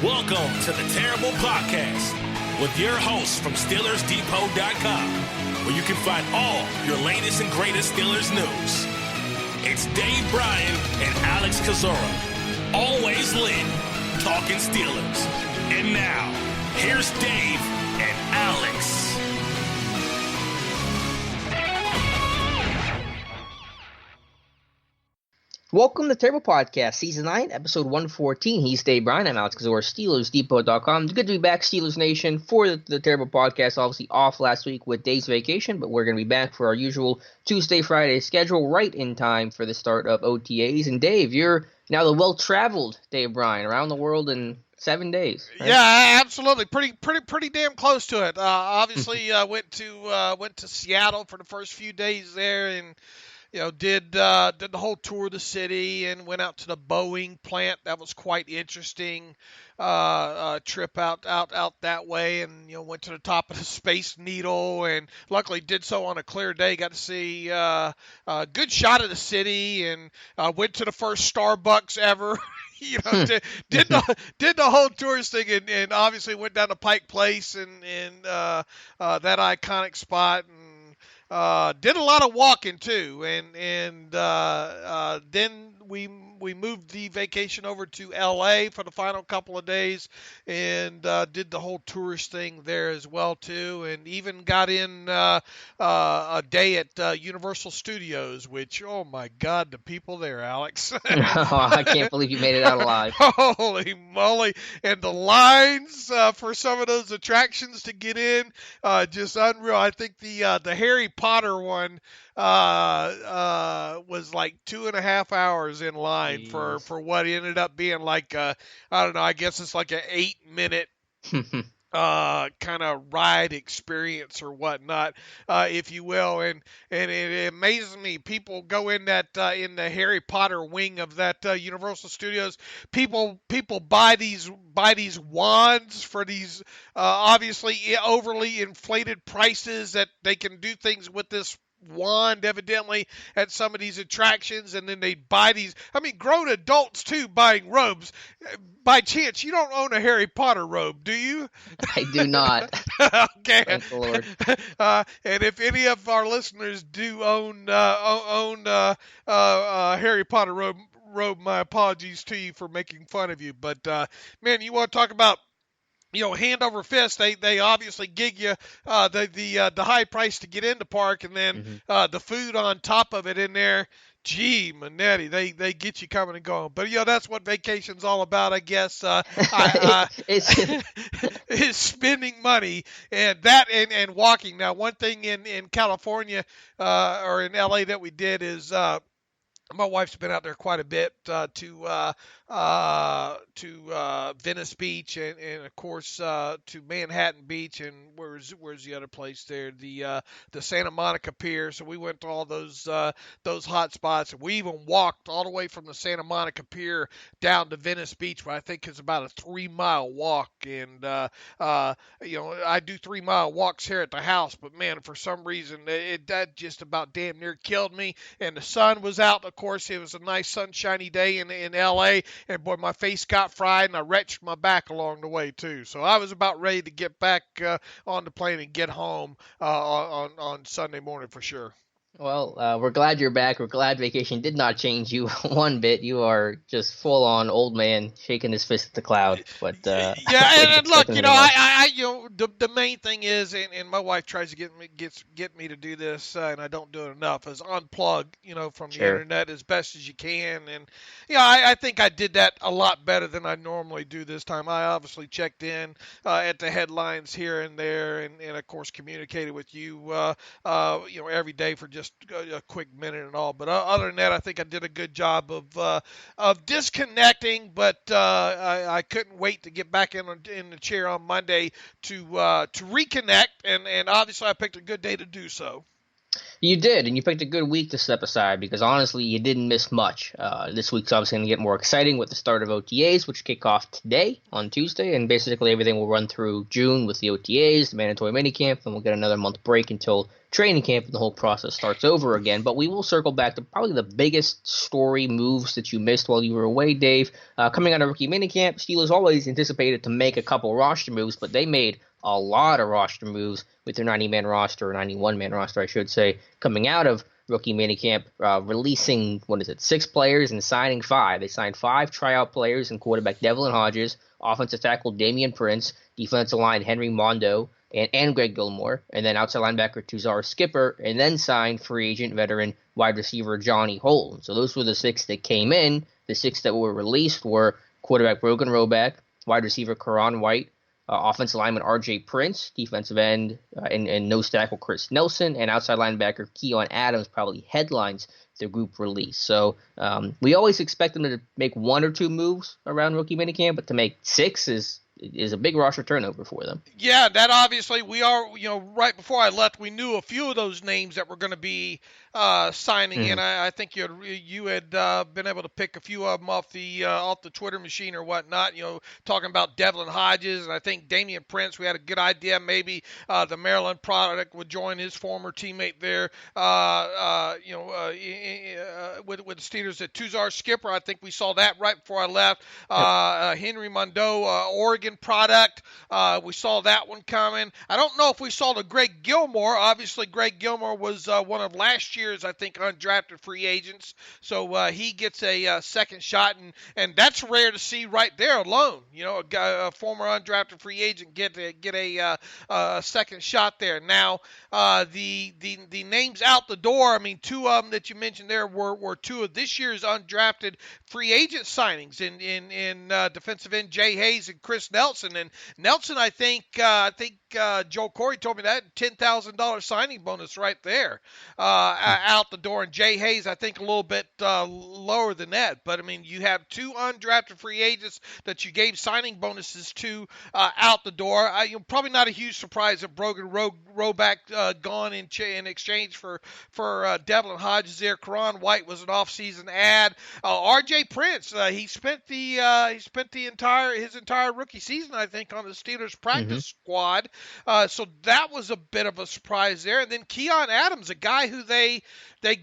Welcome to the Terrible Podcast with your hosts from SteelersDepot.com, where you can find all your latest and greatest Steelers news. It's Dave Bryan and Alex Kozora, always lit, talking Steelers. And now, here's Dave and Alex. Welcome to Terrible Podcast, Season 9, Episode 114. He's Dave Bryan. I'm Alex Kozora, SteelersDepot.com. It's good to be back, Steelers Nation, for the Terrible Podcast. Obviously off last week with Dave's vacation, but we're going to be back for our usual Tuesday, Friday schedule right in time for the start of OTAs. And Dave, you're now the well-traveled Dave Bryan, around the world in 7 days. Right? Yeah, absolutely. Pretty damn close to it. Obviously, went to Seattle for the first few days there, and did the whole tour of the city and went out to the Boeing plant. That was quite interesting. Trip out that way, and went to the top of the Space Needle, and luckily did so on a clear day. Got to see a good shot of the city, and went to the first Starbucks ever. Did the whole tourist thing, and obviously went down to Pike Place and that iconic spot, and did a lot of walking too, and then we moved the vacation over to L.A. for the final couple of days, and did the whole tourist thing there as well too, and even got in a day at Universal Studios, which, oh my God, the people there, Alex! I can't believe you made it out alive. Holy moly! And the lines for some of those attractions to get in, just unreal. I think the Harry Potter one was like 2.5 hours in line for what ended up being like I don't know, I guess it's like an 8-minute kind of ride experience or whatnot, if you will, and it amazes me. People go in that in the Harry Potter wing of that Universal Studios. People buy these wands for these obviously overly inflated prices that they can do things with this wand evidently at some of these attractions, and then they buy these, grown adults too, buying robes. By chance, you don't own a Harry Potter robe, do you? I do not. Okay. Thank the Lord. And if any of our listeners do own Harry Potter robe, my apologies to you for making fun of you. But man, you want to talk about hand over fist, they obviously gig you the high price to get in the park, and then the food on top of it in there. Gee, Manetti, they get you coming and going. But that's what vacation's all about, I guess. Is spending money and walking. Now, one thing in California or in LA that we did is my wife's been out there quite a bit to Venice Beach and of course to Manhattan Beach, and where's the other place there, the Santa Monica Pier. So we went to all those hot spots, and we even walked all the way from the Santa Monica Pier down to Venice Beach, where I think it's about a 3-mile walk. And I do 3-mile walks here at the house, but man, for some reason that just about damn near killed me. And the sun was out. Of course, it was a nice sunshiny day in LA, and boy, my face got fried, and I retched my back along the way too. So I was about ready to get back on the plane and get home on Sunday morning for sure. Well, we're glad you're back. We're glad vacation did not change you one bit. You are just full-on old man shaking his fist at the cloud. But yeah, and look, the main thing is, and my wife tries to get me to do this, and I don't do it enough, is unplug, from the internet as best as you can. And I think I did that a lot better than I normally do this time. I obviously checked in at the headlines here and there, and of course communicated with you, every day for just a quick minute and all. But other than that, I think I did a good job of disconnecting. But I couldn't wait to get back in the chair on Monday to reconnect, and obviously I picked a good day to do so. You did, and you picked a good week to step aside because, honestly, you didn't miss much. This week's obviously going to get more exciting with the start of OTAs, which kick off today on Tuesday, and basically everything will run through June with the OTAs, the mandatory minicamp, and we'll get another month break until training camp and the whole process starts over again. But we will circle back to probably the biggest story moves that you missed while you were away, Dave. Coming out of rookie minicamp, Steelers always anticipated to make a couple roster moves, but they made a lot of roster moves with their 90-man roster, or 91-man roster, I should say, coming out of rookie minicamp, releasing, 6 players and signing 5. They signed 5 tryout players, and quarterback Devlin Hodges, offensive tackle Damian Prince, defensive line Henry Mondo, and Greg Gilmore, and then outside linebacker Kozora Skipper, and then signed free agent veteran wide receiver Johnny Halton. So those were the 6 that came in. The 6 that were released were quarterback Brogan Roback, wide receiver Karan White, offensive lineman R.J. Prince, defensive end and nose tackle Chris Nelson, and outside linebacker Keon Adams probably headlines the group release. So we always expect them to make 1 or 2 moves around rookie minicamp, but to make 6 is a big roster turnover for them. Yeah, that obviously we are, right before I left, we knew a few of those names that were going to be signing, and I think you had been able to pick a few of them off the Twitter machine or whatnot. Talking about Devlin Hodges, and I think Damian Prince. We had a good idea maybe the Maryland product would join his former teammate there. With the Steelers at Kozora Skipper, I think we saw that right before I left. Henry Mondo, Oregon product. We saw that one coming. I don't know if we saw the Greg Gilmore. Obviously, Greg Gilmore was one of last year's, I think, undrafted free agents. So he gets a second shot, and that's rare to see right there alone. A former undrafted free agent get a second shot there. Now, the names out the door. I mean, 2 of them that you mentioned there were 2 of this year's undrafted free agent signings in defensive end Jay Hayes and Chris Nelson. And Nelson, I think Joe Corey told me that $10,000 signing bonus right there out the door. And Jay Hayes, I think a little bit lower than that. But I mean, you have 2 undrafted free agents that you gave signing bonuses to out the door. Probably not a huge surprise that Brogan Roback gone in exchange for Devlin Hodges there. Karan White was an offseason ad. R.J. Prince, he spent his entire rookie season, I think, on the Steelers practice squad. So that was a bit of a surprise there. And then Keon Adams, a guy who they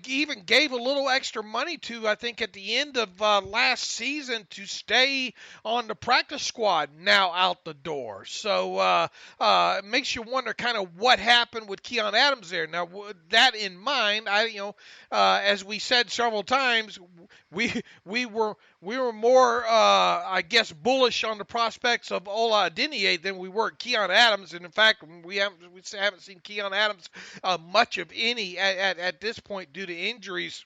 even gave a little extra money to, I think, at the end of last season to stay on the practice squad, now out the door. So it makes you wonder kind of what happened with Keon Adams there. Now, that in mind, as we said several times, we were more, I guess, bullish on the prospects of Ola Adeniyi than we were Keon Adams. And in fact, we haven't seen Keon Adams much of any at this point due to injuries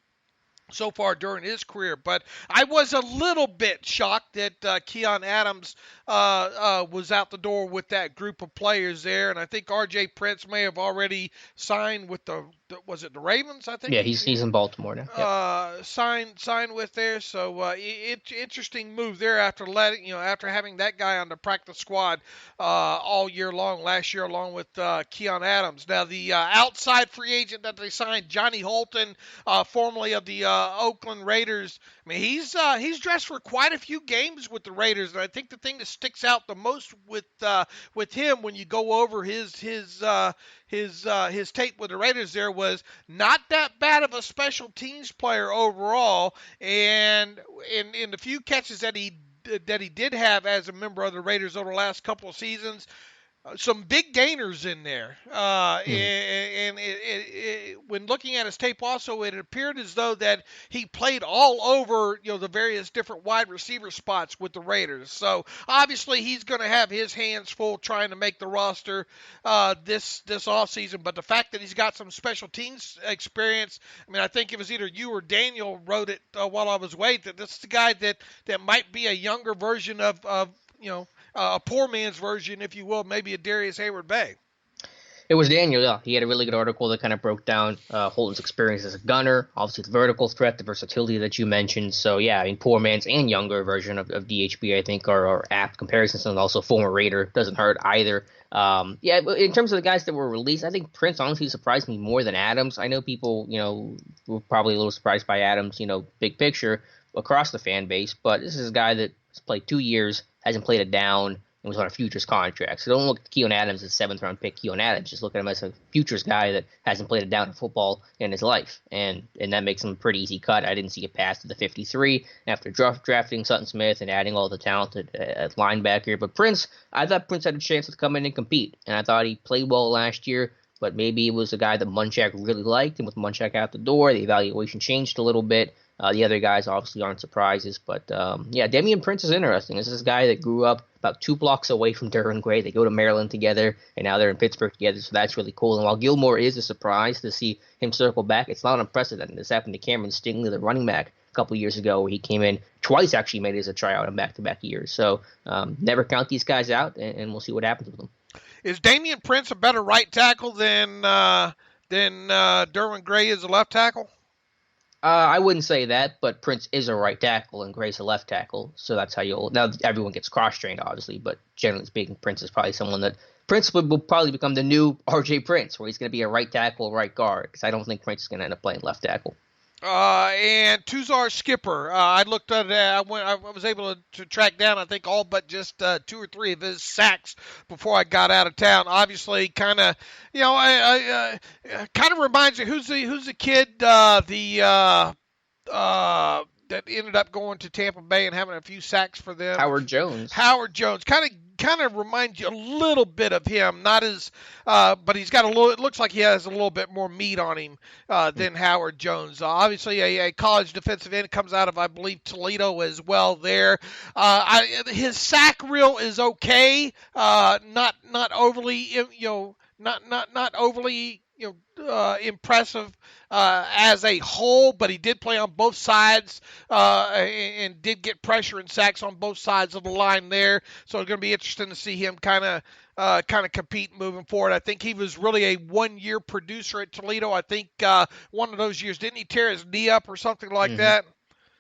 so far during his career. But I was a little bit shocked that Keon Adams was out the door with that group of players there. And I think R.J. Prince may have already signed with was it the Ravens, I think? Yeah, he's in Baltimore now. Yep. Signed with there. So interesting move there after having that guy on the practice squad all year long last year, along with Keon Adams. Now the outside free agent that they signed, Johnny Halton, formerly of the Oakland Raiders. I mean, he's dressed for quite a few games with the Raiders, and I think the thing that sticks out the most with him when you go over his tape with the Raiders there was not that bad of a special teams player overall, and in the few catches that he did have as a member of the Raiders over the last couple of seasons, some big gainers in there. And when looking at his tape also, it appeared as though that he played all over, the various different wide receiver spots with the Raiders. So obviously he's going to have his hands full trying to make the roster this offseason. But the fact that he's got some special teams experience, I mean, I think it was either you or Daniel wrote it while I was away, that this is the guy that might be a younger version of a poor man's version, if you will, maybe a Darius Hayward-Bay. It was Daniel, yeah. He had a really good article that kind of broke down Holton's experience as a gunner, obviously the vertical threat, the versatility that you mentioned. So, yeah, I mean, poor man's and younger version of DHB, I think, are apt comparisons, and also former Raider doesn't hurt either. Yeah, but in terms of the guys that were released, I think Prince honestly surprised me more than Adams. I know people, were probably a little surprised by Adams, big picture across the fan base, but this is a guy that has played 2 years, hasn't played a down, and was on a futures contract. So don't look at Keon Adams as a 7th-round pick Keon Adams. Just look at him as a futures guy that hasn't played a down of football in his life, and that makes him a pretty easy cut. I didn't see it past to the 53 after drafting Sutton Smith and adding all the talent at linebacker. But Prince, I thought Prince had a chance to come in and compete, and I thought he played well last year, but maybe it was a guy that Munchak really liked, and with Munchak out the door, the evaluation changed a little bit. The other guys obviously aren't surprises, but Damian Prince is interesting. This is a guy that grew up about 2 blocks away from Derwin Gray. They go to Maryland together, and now they're in Pittsburgh together, so that's really cool. And while Gilmore is a surprise to see him circle back, it's not unprecedented. This happened to Cameron Stingley, the running back, a couple years ago, where he came in twice, actually made it as a tryout in back-to-back years. So never count these guys out, and we'll see what happens with them. Is Damian Prince a better right tackle than Derwin Gray is a left tackle? I wouldn't say that, but Prince is a right tackle and Gray's a left tackle, so that's how you'll. Now everyone gets cross-trained, obviously, but generally speaking, Prince is probably someone that Prince will probably become the new R.J. Prince, where he's going to be a right tackle, right guard, because I don't think Prince is going to end up playing left tackle. And Tuzar Skipper, I looked at it. I was able to track down, I think, all but just 2 or 3 of his sacks before I got out of town. Obviously, kind of, kind of reminds you who's the kid that ended up going to Tampa Bay and having a few sacks for them. Howard Jones kind of reminds you a little bit of him, not as, but he's got a little. It looks like he has a little bit more meat on him than Howard Jones. Obviously, a college defensive end, comes out of, I believe, Toledo as well. There, his sack reel is okay, not overly, not overly, impressive as a whole, but he did play on both sides and did get pressure and sacks on both sides of the line there. So it's going to be interesting to see him kind of compete moving forward. I think he was really a 1-year producer at Toledo. I think one of those years, didn't he tear his knee up or something like that?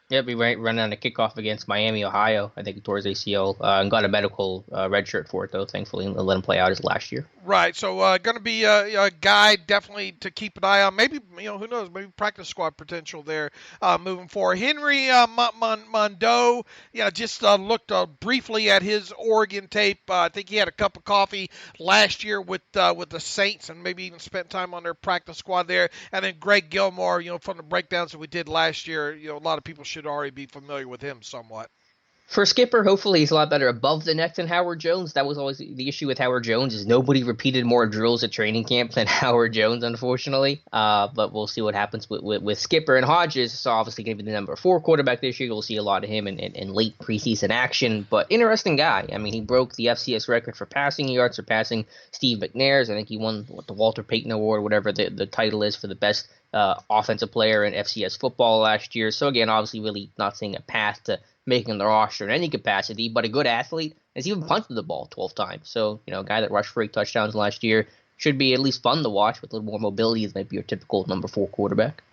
Yep, he ran on a kickoff against Miami, Ohio. I think he tore his ACL and got a medical red shirt for it, though, thankfully, and let him play out his last year. Right, so going to be a guy definitely to keep an eye on. Maybe, who knows, maybe practice squad potential there moving forward. Henry Mondeau, just looked briefly at his Oregon tape. I think he had a cup of coffee last year with the Saints and maybe even spent time on their practice squad there. And then Greg Gilmore, from the breakdowns that we did last year, a lot of people should already be familiar with him somewhat. For Skipper, hopefully he's a lot better above the neck than Howard Jones. That was always the issue with Howard Jones, is nobody repeated more drills at training camp than Howard Jones, unfortunately. But we'll see what happens with Skipper. And Hodges is obviously going to be the number 4 quarterback this year. We'll see a lot of him in late preseason action. But interesting guy. I mean, he broke the FCS record for passing yards, surpassing Steve McNair's. I think he won the Walter Payton Award, whatever the title is, for the best offensive player in FCS football last year. So again, obviously really not seeing a path to making the roster in any capacity, but a good athlete. Has even punted the ball 12 times. So, a guy that rushed for 8 touchdowns last year should be at least fun to watch with a little more mobility than maybe your typical number 4 quarterback.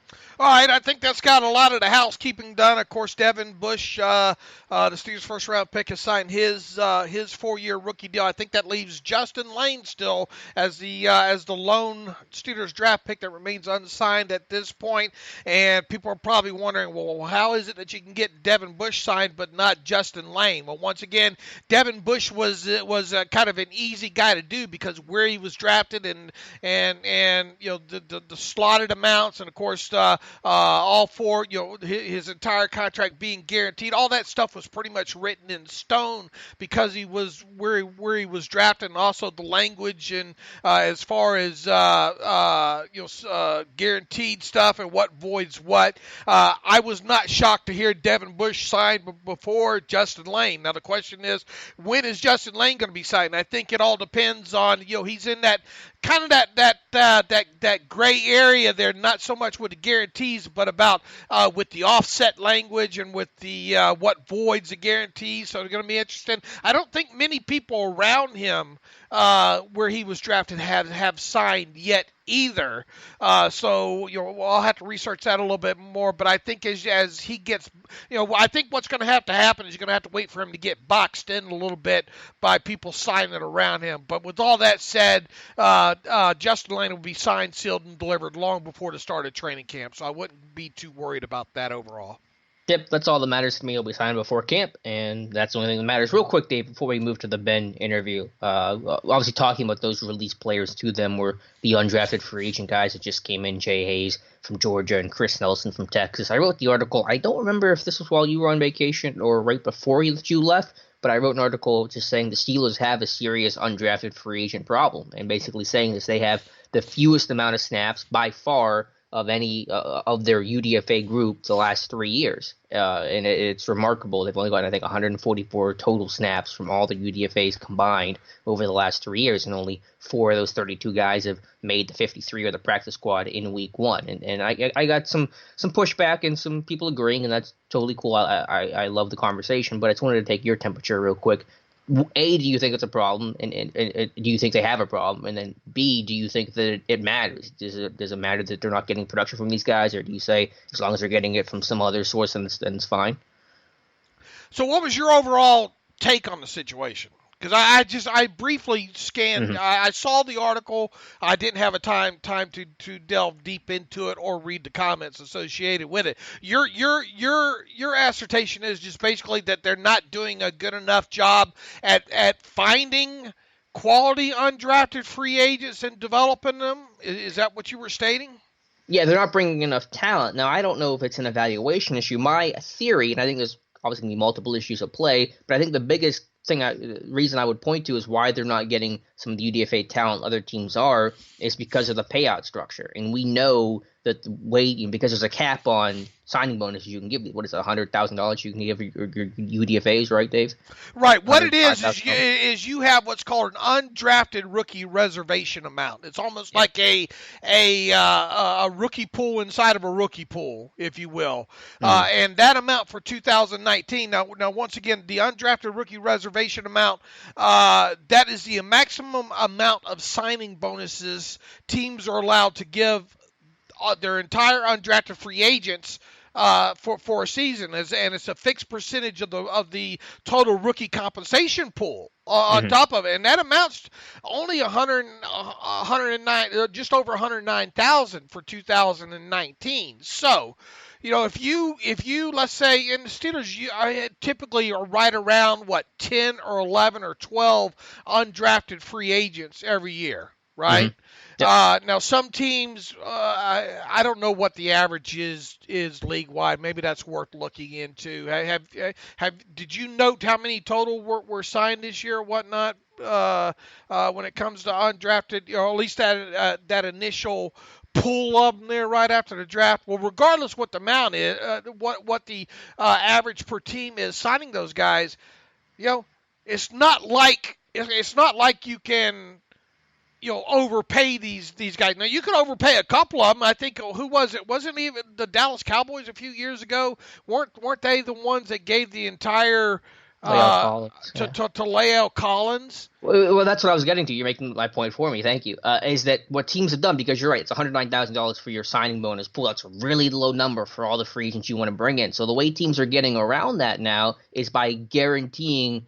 All right, I think that's got a lot of the housekeeping done. Of course, Devon Bush, the Steelers' first-round pick, has signed his 4-year rookie deal. I think that leaves Justin Lane still as the lone Steelers draft pick that remains unsigned at this point. And people are probably wondering, well, how is it that you can get Devon Bush signed but not Justin Lane? Well, once again, Devon Bush was kind of an easy guy to do because where he was drafted and the slotted amounts, and of course all 4, his entire contract being guaranteed, all that stuff was pretty much written in stone because he was where he was drafted, and also the language and as far as guaranteed stuff and what voids what. I was not shocked to hear Devon Bush signed before Justin Lane. Now the question is, when is Justin Lane going to be signed? I think it all depends on, he's in that kind of that gray area there, not so much with the guarantees, but about with the offset language and with the what voids the guarantees. So it's going to be interesting. I don't think many people around him where he was drafted have signed yet either. So I'll have to research that a little bit more. But I think as he gets, I think what's going to happen is you're going to have to wait for him to get boxed in a little bit by people signing around him. But with all that said, Justin Lane will be signed, sealed, and delivered long before the start of training camp. So I wouldn't be too worried about that overall. Yep, that's all that matters to me. He'll be signed before camp, and that's the only thing that matters. Real quick, Dave, before we move to the Ben interview, obviously talking about those released players to them were the undrafted free agent guys that just came in, Jay Hayes from Georgia and Chris Nelson from Texas. I wrote the article. I don't remember if this was while you were on vacation or right before you left, but I wrote an article just saying the Steelers have a serious undrafted free agent problem, and basically saying this, they have the fewest amount of snaps by far of any of their UDFA group the last 3 years. And it's remarkable. They've only got, I think, 144 total snaps from all the UDFAs combined over the last 3 years, and only 4 of those 32 guys have made the 53 or the practice squad in week 1. And I got some pushback and some people agreeing, and that's totally cool. I love the conversation, but I just wanted to take your temperature real quick. A, do you think it's a problem, and do you think they have a problem? And then B, do you think that it matters? Does it matter that they're not getting production from these guys, or do you say as long as they're getting it from some other source, then it's fine? So what was your overall take on the situation? Because I briefly scanned. Mm-hmm. I saw the article. I didn't have a time to delve deep into it or read the comments associated with it. Your assertion is just basically that they're not doing a good enough job at finding quality undrafted free agents and developing them. Is that what you were stating? Yeah, they're not bringing enough talent. Now, I don't know if it's an evaluation issue. My theory, and I think there's obviously going to be multiple issues at play, but I think the biggest reason I would point to is why they're not getting some of the UDFA talent other teams are is because of the payout structure. And we know that the way, because there's a cap on signing bonuses you can give, what is it, $100,000 you can give your UDFAs, right, Dave? Right. What it is you have what's called an undrafted rookie reservation amount. It's almost like a rookie pool inside of a rookie pool, if you will. And that amount for 2019. Now, once again, the undrafted rookie reservation amount, that is the maximum amount of signing bonuses teams are allowed to give their entire undrafted free agents for a season, and it's a fixed percentage of the total rookie compensation pool on top of it, and that amounts only 109, just over 109,000 for 2019. So, if you let's say in the Steelers, typically are right around 10 or 11 or 12 undrafted free agents every year, right? Mm-hmm. Yep. Now, some teams, I don't know what the average is league wide. Maybe that's worth looking into. Did you note how many total were signed this year or whatnot? When it comes to undrafted, or at least that initial pool of them there right after the draft. Well, regardless what the amount is, what the average per team is signing those guys, it's not like you can overpay these guys. Now, you could overpay a couple of them. I think, who was it? Wasn't even the Dallas Cowboys a few years ago? Weren't they the ones that gave the entire to La'el Collins? Well, that's what I was getting to. You're making my point for me. Thank you. Is that what teams have done? Because you're right. It's $109,000 for your signing bonus pool. That's a really low number for all the free agents you want to bring in. So the way teams are getting around that now is by guaranteeing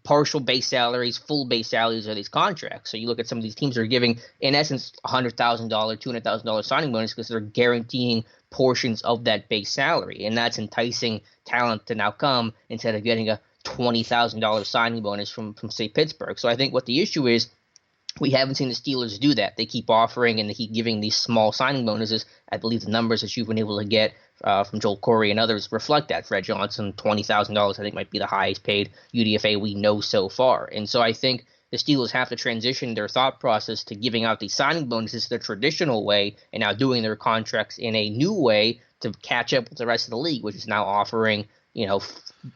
partial base salaries, full base salaries of these contracts. So you look at some of these teams that are giving, in essence, $100,000, $200,000 signing bonus because they're guaranteeing portions of that base salary. And that's enticing talent to now come instead of getting a $20,000 signing bonus from say, Pittsburgh. So I think what the issue is, we haven't seen the Steelers do that. They keep offering and they keep giving these small signing bonuses. I believe the numbers that you've been able to get from Joel Corey and others reflect that. Fred Johnson, $20,000, I think might be the highest paid UDFA we know so far. And so I think the Steelers have to transition their thought process to giving out these signing bonuses the traditional way and now doing their contracts in a new way to catch up with the rest of the league, which is now offering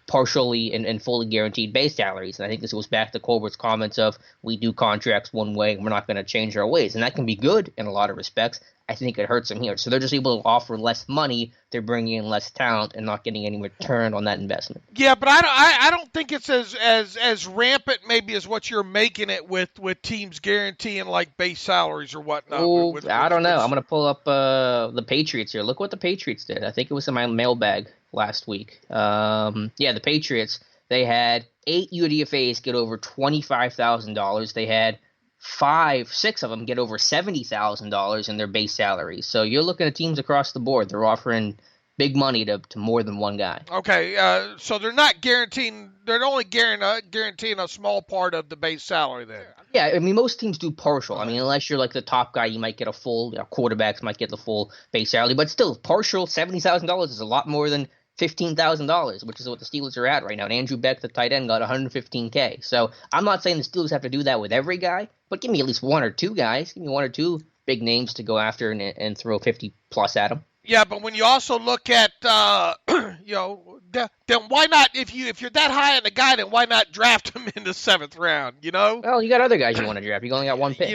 partially and fully guaranteed base salaries. And I think this goes back to Colbert's comments of we do contracts one way and we're not going to change our ways. And that can be good in a lot of respects. I think it hurts them here. So they're just able to offer less money. They're bringing in less talent and not getting any return on that investment. Yeah, but I don't think it's as rampant maybe as what you're making it with teams guaranteeing like base salaries or whatnot. I don't know. I'm going to pull up the Patriots here. Look what the Patriots did. I think it was in my mailbag last week. The Patriots, they had 8 UDFAs get over $25,000. They had 6 of them get over $70,000 in their base salaries. So you're looking at teams across the board. They're offering big money to more than one guy. Okay, so they're not guaranteeing. They're only guaranteeing a small part of the base salary then. Yeah, I mean, most teams do partial. I mean, unless you're like the top guy, you might get a full. Quarterbacks might get the full base salary, but still, partial $70,000 is a lot more than $15,000, which is what the Steelers are at right now. And Andrew Beck, the tight end, got $115K. So I'm not saying the Steelers have to do that with every guy, but give me at least one or two guys. Give me one or two big names to go after and throw 50 plus at them. Yeah, but when you also look at, then why not? If you're that high on the guy, then why not draft him in the 7th round? Well, you got other guys you want to draft. You only got one pick.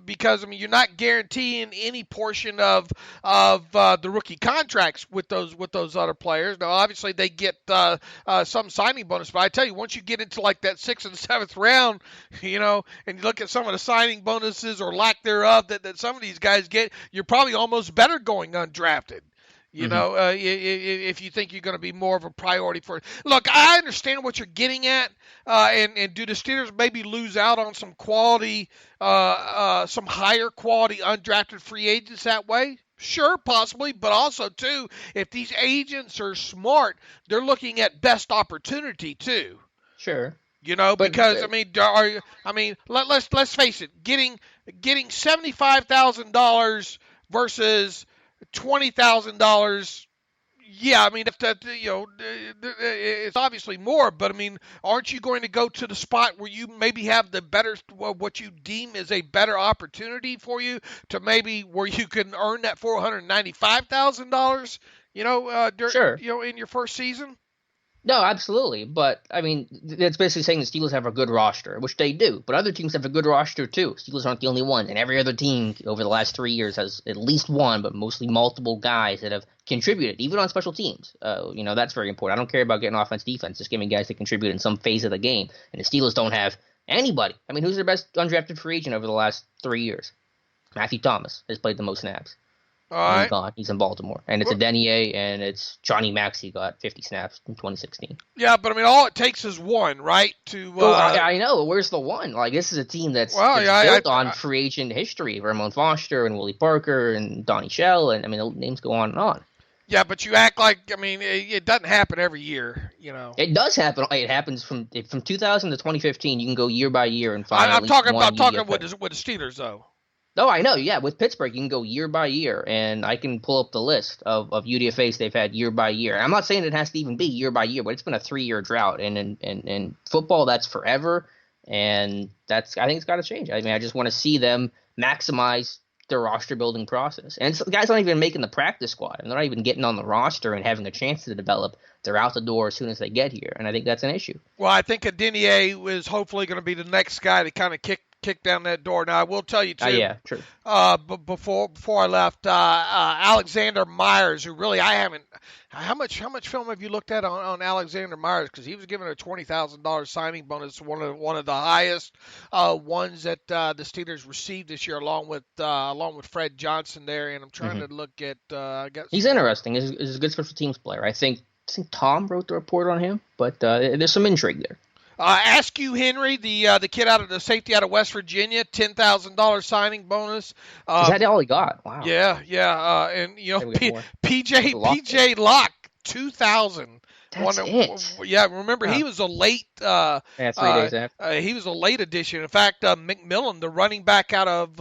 Because I mean, you're not guaranteeing any portion of the rookie contracts with those other players. Now, obviously, they get some signing bonus, but I tell you, once you get into like that 6th and 7th round, and you look at some of the signing bonuses or lack thereof that some of these guys get, you're probably almost better going undrafted. If you think you're going to be more of a priority for it. Look, I understand what you're getting at, and do the Steelers maybe lose out on some quality, some higher quality undrafted free agents that way? Sure, possibly, but also, too, if these agents are smart, they're looking at best opportunity, too. Sure. Because let's face it, getting $75,000 versus $20,000. Yeah, I mean, if that it's obviously more, but I mean, aren't you going to go to the spot where you maybe have the better, what you deem is a better opportunity for you to maybe where you can earn that $495,000? Sure. In your first season. No, absolutely. But, I mean, that's basically saying the Steelers have a good roster, which they do. But other teams have a good roster, too. Steelers aren't the only one. And every other team over the last 3 years has at least one, but mostly multiple guys that have contributed, even on special teams. That's very important. I don't care about getting offense, defense. Just give me guys that contribute in some phase of the game. And the Steelers don't have anybody. I mean, who's their best undrafted free agent over the last 3 years? Matthew Thomas has played the most snaps. All right. He's gone. He's in Baltimore. And it's Adeniyi and it's Johnny Maxey got 50 snaps in 2016. Yeah, but I mean, all it takes is one, right? I know. Where's the one? Like, this is a team that's built on free agent history. Ramon Foster and Willie Parker and Donnie Shell. And, I mean, the names go on and on. Yeah, but you act like, I mean, it doesn't happen every year, It does happen. It happens from 2000 to 2015. You can go year by year and find I'm talking with the Steelers, though. Oh, I know. Yeah, with Pittsburgh, you can go year by year, and I can pull up the list of UDFAs they've had year by year. I'm not saying it has to even be year by year, but it's been a 3-year drought, and in football, that's forever, and I think it's got to change. I mean, I just want to see them maximize their roster building process. And the guys aren't even making the practice squad, and they're not even getting on the roster and having a chance to develop. They're out the door as soon as they get here, and I think that's an issue. Well, I think Adeniyi is hopefully going to be the next guy to kind of kick down that door. Now, I will tell you, too, yeah, true. Before I left, Alexander Myers, who really I haven't – how much film have you looked at on Alexander Myers? Because he was given a $20,000 signing bonus, one of the highest ones that the Steelers received this year, along with Fred Johnson there. And I'm trying to look at I guess he's interesting. He's a good special teams player. I think Tom wrote the report on him, but there's some intrigue there. Askew Henry, the kid out of the safety out of West Virginia, $10,000 signing bonus. Is that all he got? Wow. Yeah. And PJ Locke, $2,000. That's it. Yeah, remember he was a late. 3 days after. He was a late addition. In fact, McMillan, the running back out of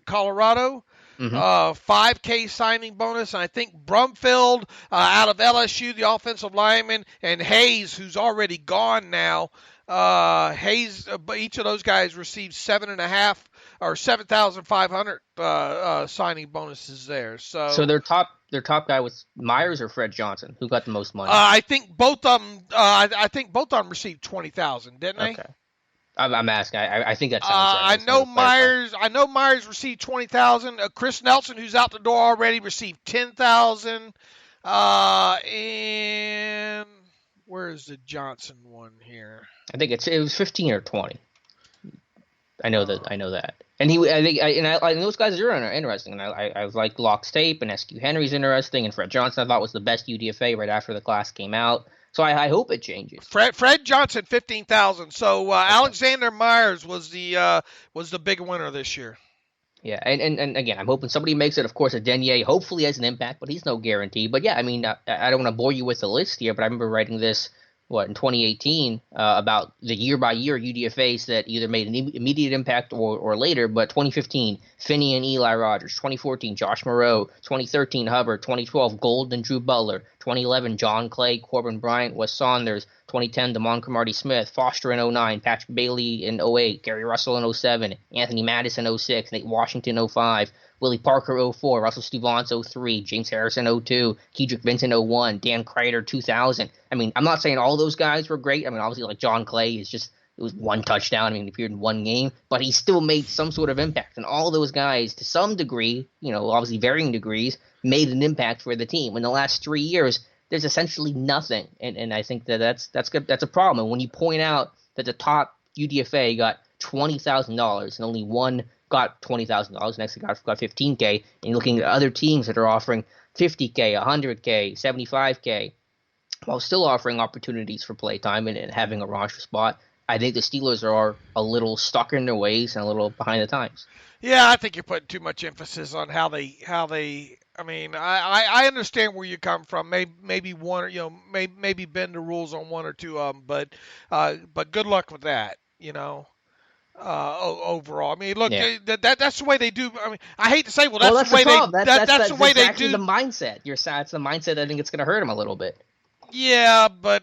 Colorado. 5K signing bonus, and I think Brumfield out of LSU, the offensive lineman, and Hayes, who's already gone now. Hayes, each of those guys received 7.5 or 7,500 signing bonuses there. So their top guy was Myers or Fred Johnson, who got the most money. I think both of them. I think both of them received 20,000, didn't they? Okay. I'm asking. I think that sounds right. I know Myers received 20,000. Chris Nelson, who's out the door already, received 10,000. And where's the Johnson one here? I think it was 15 or 20. I know that. And those guys are interesting. And I like Locke's tape, and Askew Henry's interesting, and Fred Johnson I thought was the best UDFA right after the class came out. So I hope it changes. Fred Johnson, 15,000. So Alexander Myers was the big winner this year. Yeah, and again, I'm hoping somebody makes it. Of course, a Denier hopefully has an impact, but he's no guarantee. But yeah, I mean, I don't want to bore you with the list here, but I remember writing this, in 2018, about the year-by-year UDFAs that either made an immediate impact or later. But 2015, Finney and Eli Rogers. 2014, Josh Moreau. 2013, Hubbard. 2012, Gold and Drew Butler. 2011, John Clay, Corbin Bryant, Wes Saunders. 2010, Damon Cromartie Smith, Foster in 09, Patrick Bailey in 08, Gary Russell in 07, Anthony Mattis in 06, Nate Washington 05, Willie Parker 04, Russell Stevens 03, James Harrison 02, Kedrick Vincent 01, Dan Kreider 2000. I mean, I'm not saying all those guys were great. I mean, obviously, like John Clay it was one touchdown. I mean, he appeared in one game, but he still made some sort of impact. And all those guys, to some degree, obviously varying degrees, made an impact for the team. In the last 3 years, there's essentially nothing, and I think that's good. That's a problem. And when you point out that the top UDFA got $20,000 and only one got $20,000, next guy got $15K, and you're looking at other teams that are offering $50K, $100K, $75K, while still offering opportunities for playtime and having a roster spot, I think the Steelers are a little stuck in their ways and a little behind the times. Yeah, I think you're putting too much emphasis on how they. I mean, I understand where you come from. Maybe one, maybe bend the rules on one or two of them, but good luck with that. Overall, I mean, look, Yeah. that's the way they do. I mean, I hate to say, that's the way that's the way exactly they do the mindset. It's the mindset. I think it's going to hurt them a little bit. Yeah, but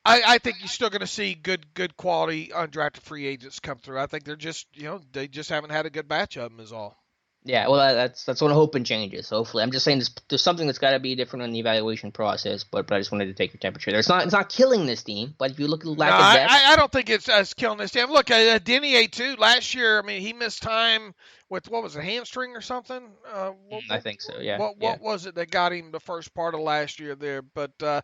I think you're still going to see good quality undrafted free agents come through. I think they're just, they just haven't had a good batch of them is all. Yeah, well, that's what I'm hoping changes. Hopefully, I'm just saying there's something that's got to be different in the evaluation process. But I just wanted to take your temperature. It's not killing this team, but if you look at the lack of depth, I don't think it's killing this team. Look, Denier too. Last year, I mean, he missed time with what was it, hamstring or something? I think so. Yeah. What was it that got him the first part of last year there? But this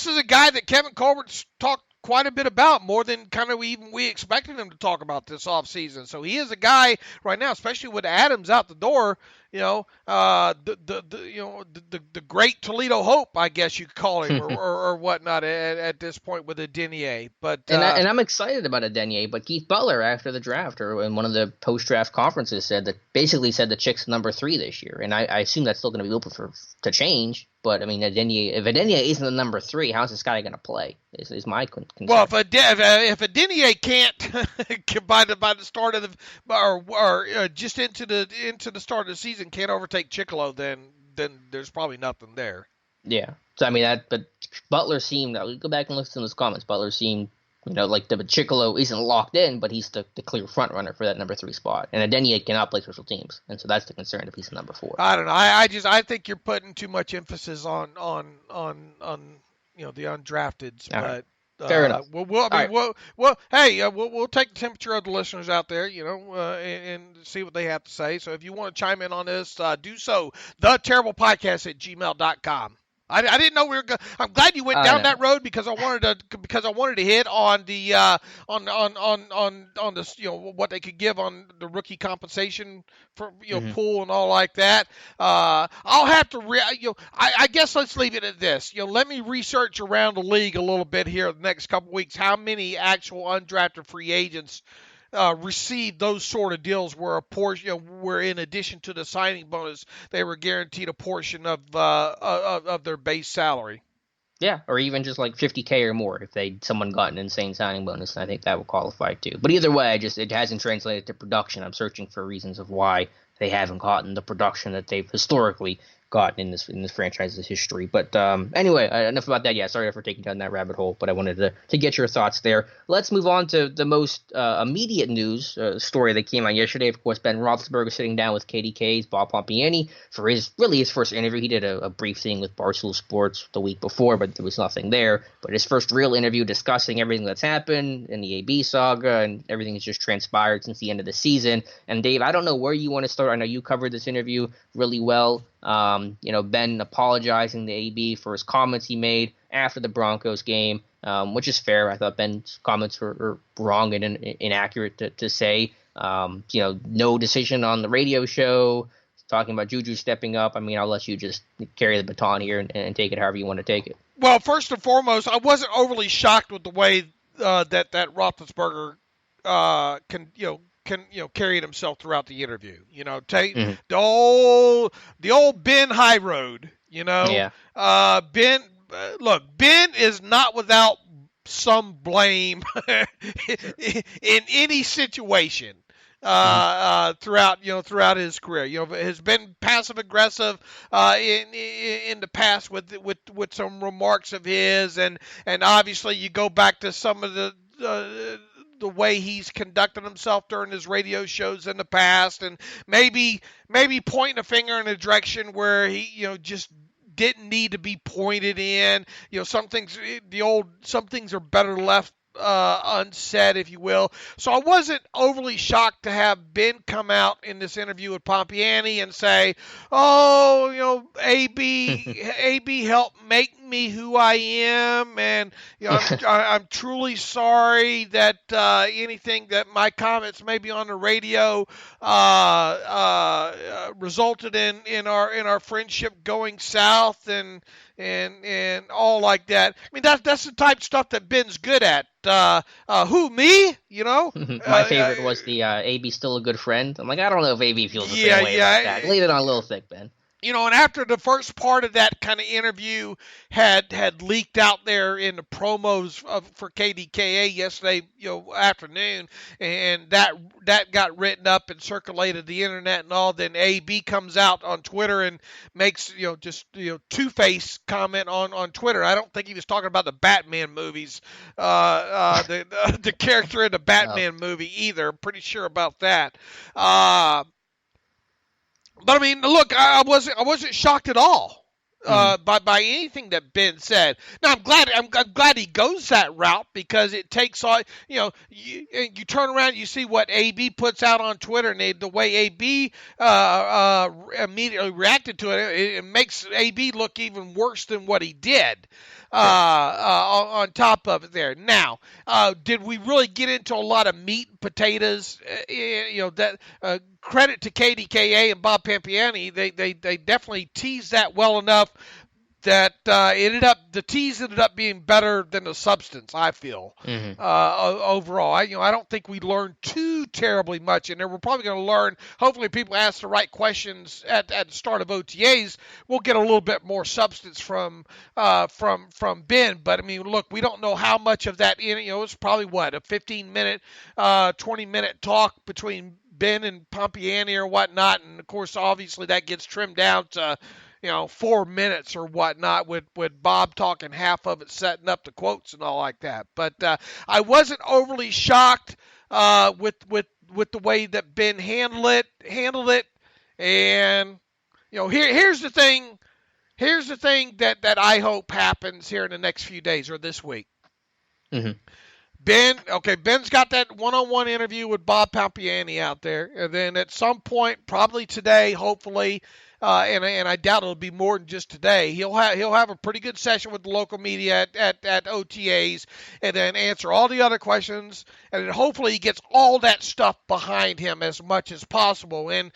is a guy that Kevin Colbert's talked quite a bit about, more than kind of even we expected him to talk about this offseason. So he is a guy right now, especially with Adams out the door, the great Toledo Hope, I guess you could call him, or whatnot at this point with a Denier. But and I'm excited about a Denier, but Keith Butler after the draft or in one of the post-draft conferences said the Chick's number 3 this year, and I assume that's still going to be open to change. But I mean, if a Denier isn't the number 3, how's this guy going to play? Is my concern. Well, if a Denier can't by the start of or just into the start of the season can't overtake Chicolo, then there's probably nothing there. Yeah. So I mean but Butler seemed. Go back and listen to those comments. Butler seemed, like the Chicolo isn't locked in, but he's the clear front runner for that number 3 spot. And a Denier cannot play special teams, and so that's the concern if he's the number 4. I don't know. I think you're putting too much emphasis on the undrafteds, All but. right. Fair enough. We'll take the temperature of the listeners out there, and see what they have to say. So if you want to chime in on this, do so. TheTerriblePodcast@gmail.com. I didn't know we were. I'm glad you went down that road because I wanted to hit on the on this what they could give on the rookie compensation for pool and all like that. I'll have to I guess let's leave it at this. Let me research around the league a little bit here the next couple of weeks. How many actual undrafted free agents received those sort of deals where a portion, where in addition to the signing bonus, they were guaranteed a portion of their base salary. Yeah, or even just like $50K or more if someone got an insane signing bonus. I think that would qualify too. But either way, it hasn't translated to production. I'm searching for reasons of why they haven't gotten the production that they've historically gotten in this franchise's history. But anyway, enough about that. Yeah, sorry for taking down that rabbit hole, but I wanted to get your thoughts there. Let's move on to the most immediate news story that came out yesterday. Of course, Ben Roethlisberger sitting down with KDKA's Bob Pompeani for his first interview. He did a brief thing with Barstool Sports the week before, but there was nothing there. But his first real interview discussing everything that's happened in the AB saga and everything that's just transpired since the end of the season. And Dave, I don't know where you want to start. I know you covered this interview really well. Ben apologizing to AB for his comments he made after the Broncos game, which is fair. I thought Ben's comments were wrong and inaccurate to say. No decision on the radio show, talking about Juju stepping up. I mean, I'll let you just carry the baton here and take it however you want to take it. Well, first and foremost, I wasn't overly shocked with the way that Roethlisberger carried himself throughout the interview. Take Mhm. the old Ben High Road. Yeah. Ben. Look, Ben is not without some blame in any situation throughout his career. Has been passive aggressive in the past with some remarks of his, and obviously you go back to some of the way he's conducted himself during his radio shows in the past, and maybe pointing a finger in a direction where he just didn't need to be pointed in. Some things are better left unsaid, if you will. So I wasn't overly shocked to have Ben come out in this interview with Pompeani and say, "Oh, AB helped make me who I am, and I'm truly sorry that anything that my comments maybe on the radio resulted in our friendship going south and all like that." I mean, that's the type of stuff that Ben's good at. Who, me? My favorite was the AB still a good friend. I'm like, I don't know if AB feels the same way about that. Leave it on a little thick, Ben. And after the first part of that kind of interview had leaked out there in the promos for KDKA yesterday, afternoon, and that got written up and circulated the internet and all, then AB comes out on Twitter and makes, two-face comment on Twitter. I don't think he was talking about the Batman movies, the character in the Batman movie either. I'm pretty sure about that. But I mean, look, I wasn't shocked at all by anything that Ben said. Now I'm glad he goes that route, because it takes all you turn around and you see what AB puts out on Twitter, and the way AB immediately reacted to it makes AB look even worse than what he did. On top of it there. Now, did we really get into a lot of meat and potatoes? Credit to KDKA and Bob Pompeani, they definitely teased that well enough that the tease ended up being better than the substance, I feel, overall. I don't think we learned too terribly much in there. We're probably going to learn, hopefully people ask the right questions at the start of OTAs, we'll get a little bit more substance from Ben. But, I mean, look, we don't know how much of that, it's probably, a 15-minute, 20-minute talk between Ben and Pompeani or whatnot. And, of course, obviously that gets trimmed down to 4 minutes or whatnot, with Bob talking half of it, setting up the quotes and all like that. But I wasn't overly shocked with the way that Ben handled it. And here's the thing that I hope happens here in the next few days or this week. Mm-hmm. Ben's got that one-on-one interview with Bob Pompeani out there, and then at some point, probably today, hopefully. And I doubt it'll be more than just today. He'll have a pretty good session with the local media at OTAs, and then answer all the other questions, and then hopefully he gets all that stuff behind him as much as possible. And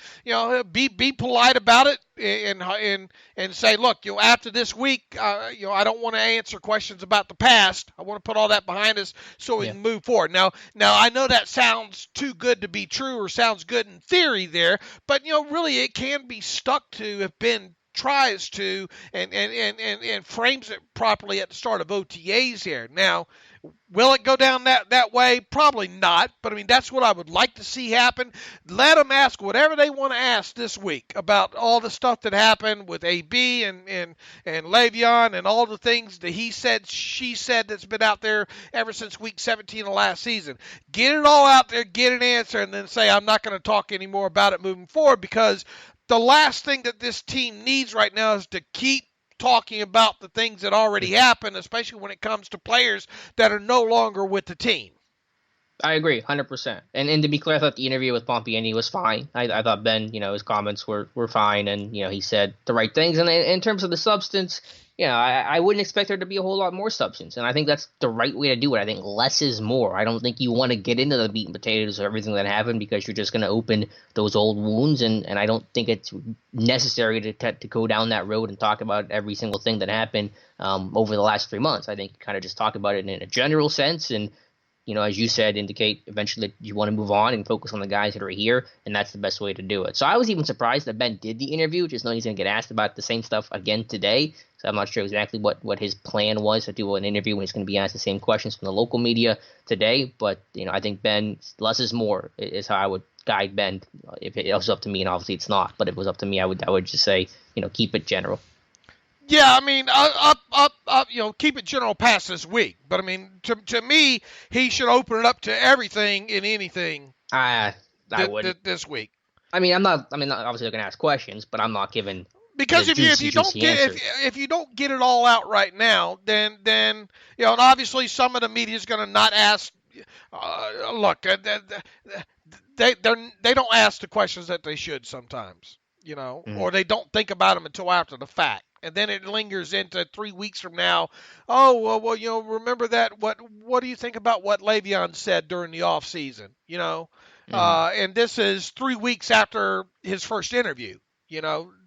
be polite about it, and say, look, after this week, I don't want to answer questions about the past. I want to put all that behind us so we can move forward. Now I know that sounds too good to be true, or sounds good in theory there, but really it can be stuck to if Ben tries to and frames it properly at the start of OTAs here. Now, will it go down that way? Probably not, but I mean, that's what I would like to see happen. Let them ask whatever they want to ask this week about all the stuff that happened with AB and Le'Veon and all the things that he said, she said, that's been out there ever since week 17 of last season. Get it all out there, get an answer, and then say, I'm not going to talk anymore about it moving forward, because the last thing that this team needs right now is to keep talking about the things that already happened, especially when it comes to players that are no longer with the team. I agree, 100%. And to be clear, I thought the interview with Pompeani was fine. I thought Ben, his comments were fine, and, he said the right things. And in terms of the substance, I wouldn't expect there to be a whole lot more substance. And I think that's the right way to do it. I think less is more. I don't think you want to get into the meat and potatoes of everything that happened, because you're just going to open those old wounds. And I don't think it's necessary to go down that road and talk about every single thing that happened over the last 3 months. I think you kind of just talk about it in a general sense, and as you said, indicate eventually that you want to move on and focus on the guys that are here, and that's the best way to do it. So I was even surprised that Ben did the interview, just knowing he's going to get asked about the same stuff again today. So I'm not sure exactly what his plan was to do an interview when he's going to be asked the same questions from the local media today. But, I think Ben, less is more is how I would guide Ben. If it was up to me, and obviously it's not, but if it was up to me, I would just say, keep it general. Yeah, I mean, keep it general past this week. But I mean, to me, he should open it up to everything and anything. I would this week. I mean, obviously they're going to ask questions, but I'm not giving. Because if you don't get it all out right now, then and obviously some of the media is going to not ask. Look, they don't ask the questions that they should sometimes, or they don't think about them until after the fact. And then it lingers into 3 weeks from now. Oh, well, remember that. What do you think about what Le'Veon said during the off season? And this is 3 weeks after his first interview.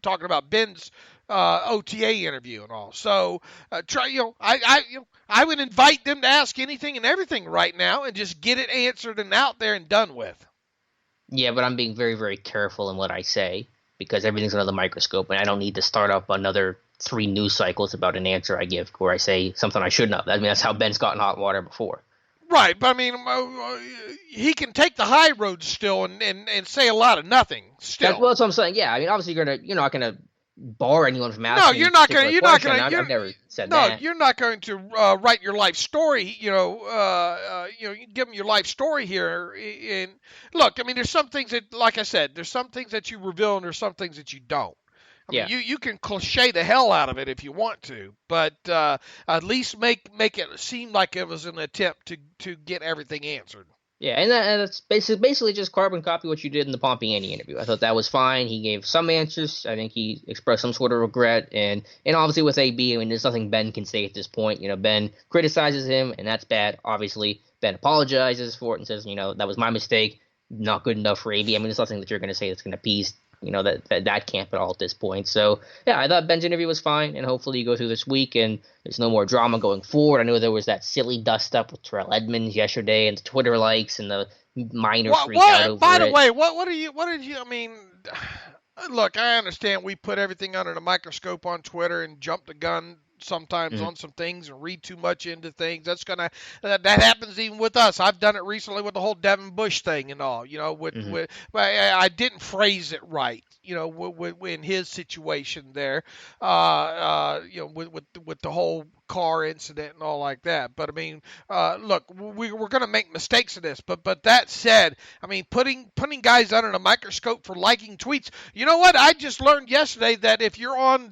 Talking about Ben's OTA interview and all. So I would invite them to ask anything and everything right now and just get it answered and out there and done with. Yeah, but I'm being very, very careful in what I say because everything's under the microscope, and I don't need to start up another 3 news cycles about an answer I give where I say something I shouldn't have. I mean, that's how Ben's gotten hot water before. Right, but I mean, he can take the high road still and say a lot of nothing still. That's what I'm saying. Yeah, I mean, obviously you're not gonna bar anyone from asking. No, you're not going to. I've never said that. No, you're not going to write your life story. You give them your life story here. And look, I mean, there's some things that, like I said, there's some things that you reveal and there's some things that you don't. I mean, you can cliche the hell out of it if you want to, but at least make it seem like it was an attempt to get everything answered. Yeah, and that's basically just carbon copy what you did in the Pompeani interview. I thought that was fine. He gave some answers. I think he expressed some sort of regret, and obviously with AB, I mean, there's nothing Ben can say at this point. Ben criticizes him, and that's bad. Obviously, Ben apologizes for it and says, that was my mistake. Not good enough for AB. I mean, there's nothing that you're going to say that's going to appease that camp at all at this point. So, yeah, I thought Ben's interview was fine, and hopefully you go through this week and there's no more drama going forward. I know there was that silly dust-up with Terrell Edmonds yesterday and the Twitter likes and the minor freak out over it. By the way, what did you, I mean, look, I understand we put everything under the microscope on Twitter and jump the gun sometimes on some things and read too much into things. That happens even with us. I've done it recently with the whole Devon Bush thing and all, I didn't phrase it right, in his situation there, with the whole car incident and all like that. But I mean, look, we're going to make mistakes in this, but that said, I mean, putting guys under the microscope for liking tweets. You know what? I just learned yesterday that if you're on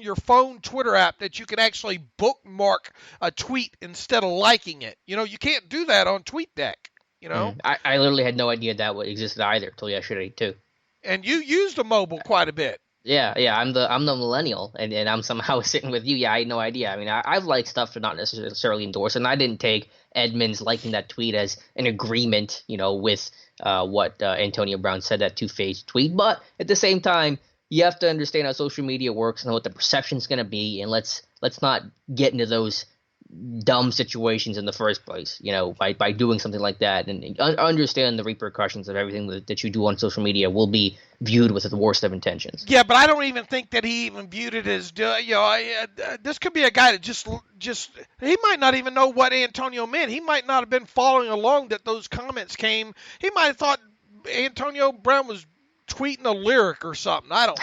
your phone Twitter app, that you can actually bookmark a tweet instead of liking it. You can't do that on TweetDeck. I literally had no idea that existed either until yesterday too. And you used the mobile quite a bit. Yeah, I'm the millennial, and I'm somehow sitting with you. Yeah, I had no idea. I mean, I've liked stuff to not necessarily endorse, and I didn't take Edmonds liking that tweet as an agreement, with what Antonio Brown said, that two-faced tweet. But at the same time, you have to understand how social media works and what the perception's going to be, and let's not get into those dumb situations in the first place, by doing something like that, and understand the repercussions of everything that you do on social media will be viewed with the worst of intentions. Yeah, but I don't even think that he even viewed it as, this could be a guy that just he might not even know what Antonio meant. He might not have been following along that those comments came. He might have thought Antonio Brown was tweeting a lyric or something. I don't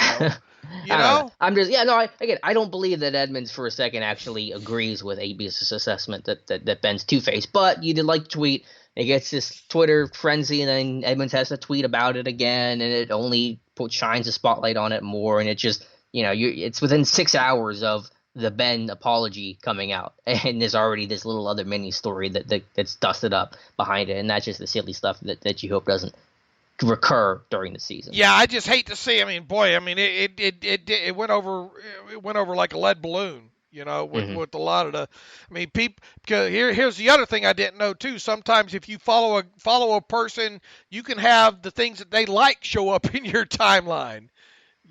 know. I'm just I don't believe that Edmonds for a second actually agrees with AB's assessment that Ben's two-faced, but you did like the tweet. It gets this Twitter frenzy, and then Edmonds has to tweet about it again, and it only shines a spotlight on it more, and it just it's within 6 hours of the Ben apology coming out, and there's already this little other mini story that's dusted up behind it, and that's just the silly stuff that you hope doesn't recur during the season. Yeah, I just hate to see. I mean, boy, it went over like a lead balloon, with a lot of the. I mean, people. Here's the other thing I didn't know too. Sometimes if you follow a person, you can have the things that they like show up in your timeline.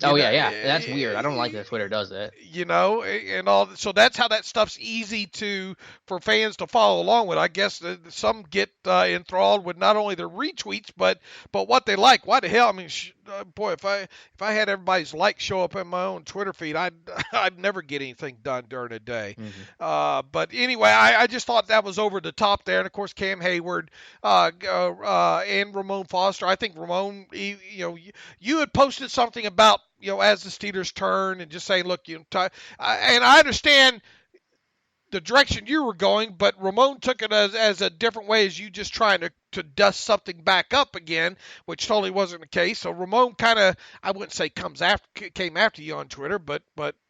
Oh, yeah. That's weird. I don't like that Twitter does that. And all. So that's how that stuff's easy for fans to follow along with. I guess some get enthralled with not only their retweets, but what they like. Why the hell? I mean, boy, if I had everybody's likes show up in my own Twitter feed, I'd never get anything done during the day. Mm-hmm. But anyway, I just thought that was over the top there. And of course, Cam Hayward and Ramon Foster. I think Ramon, you had posted something about, as the Steelers turn and just saying, look, and I understand the direction you were going, but Ramon took it as a different way, as you just trying to dust something back up again, which totally wasn't the case. So Ramon kind of, I wouldn't say came after you on Twitter, but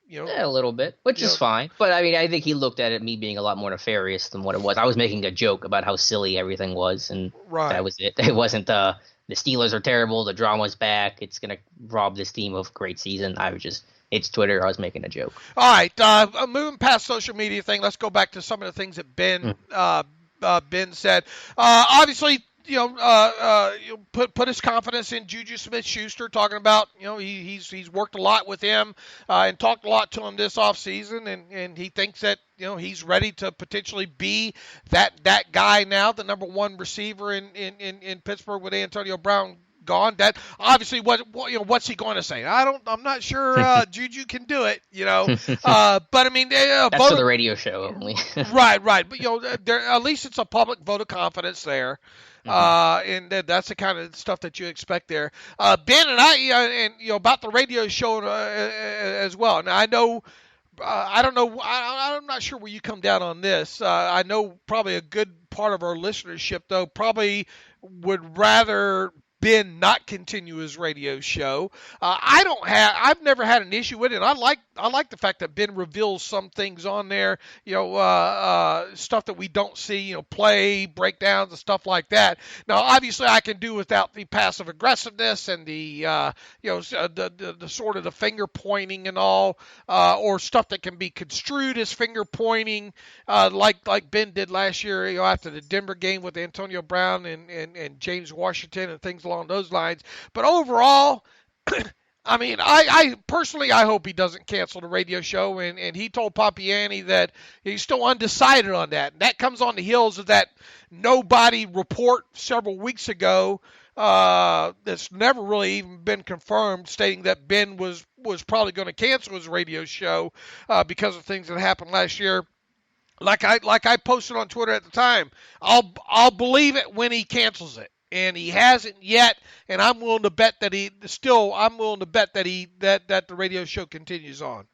Yeah, a little bit, which is fine. But I mean, I think he looked at it, me being a lot more nefarious than what it was. I was making a joke about how silly everything was, and that was it. It wasn't the Steelers are terrible, the drama's back, it's going to rob this team of a great season. It's Twitter, I was making a joke. All right, moving past social media thing, let's go back to some of the things that Ben said. Obviously, put his confidence in Juju Smith-Schuster, talking about, he's worked a lot with him and talked a lot to him this offseason, and he thinks that, he's ready to potentially be that guy now, the number one receiver in Pittsburgh with Antonio Brown gone. That obviously what's he going to say? I'm not sure Juju can do it, but I mean, that's for the radio show only. right. But at least it's a public vote of confidence there. And that's the kind of stuff that you expect there. Ben and I, about the radio show as well. Now I know, I don't know, I'm not sure where you come down on this. I know probably a good part of our listenership, though, probably would rather Ben not continue his radio show. I've never had an issue with it. I like the fact that Ben reveals some things on there, stuff that we don't see, play breakdowns and stuff like that. Now, obviously, I can do without the passive aggressiveness and the the sort of the finger pointing and all, or stuff that can be construed as finger pointing, like Ben did last year, after the Denver game with Antonio Brown and James Washington and things along those lines. But overall, I mean, I personally, I hope he doesn't cancel the radio show, and he told Pompeani that he's still undecided on that. And that comes on the heels of that nobody report several weeks ago that's never really even been confirmed, stating that Ben was probably going to cancel his radio show because of things that happened last year. Like I posted on Twitter at the time, I'll believe it when he cancels it. And he hasn't yet, and I'm willing to bet that that the radio show continues on.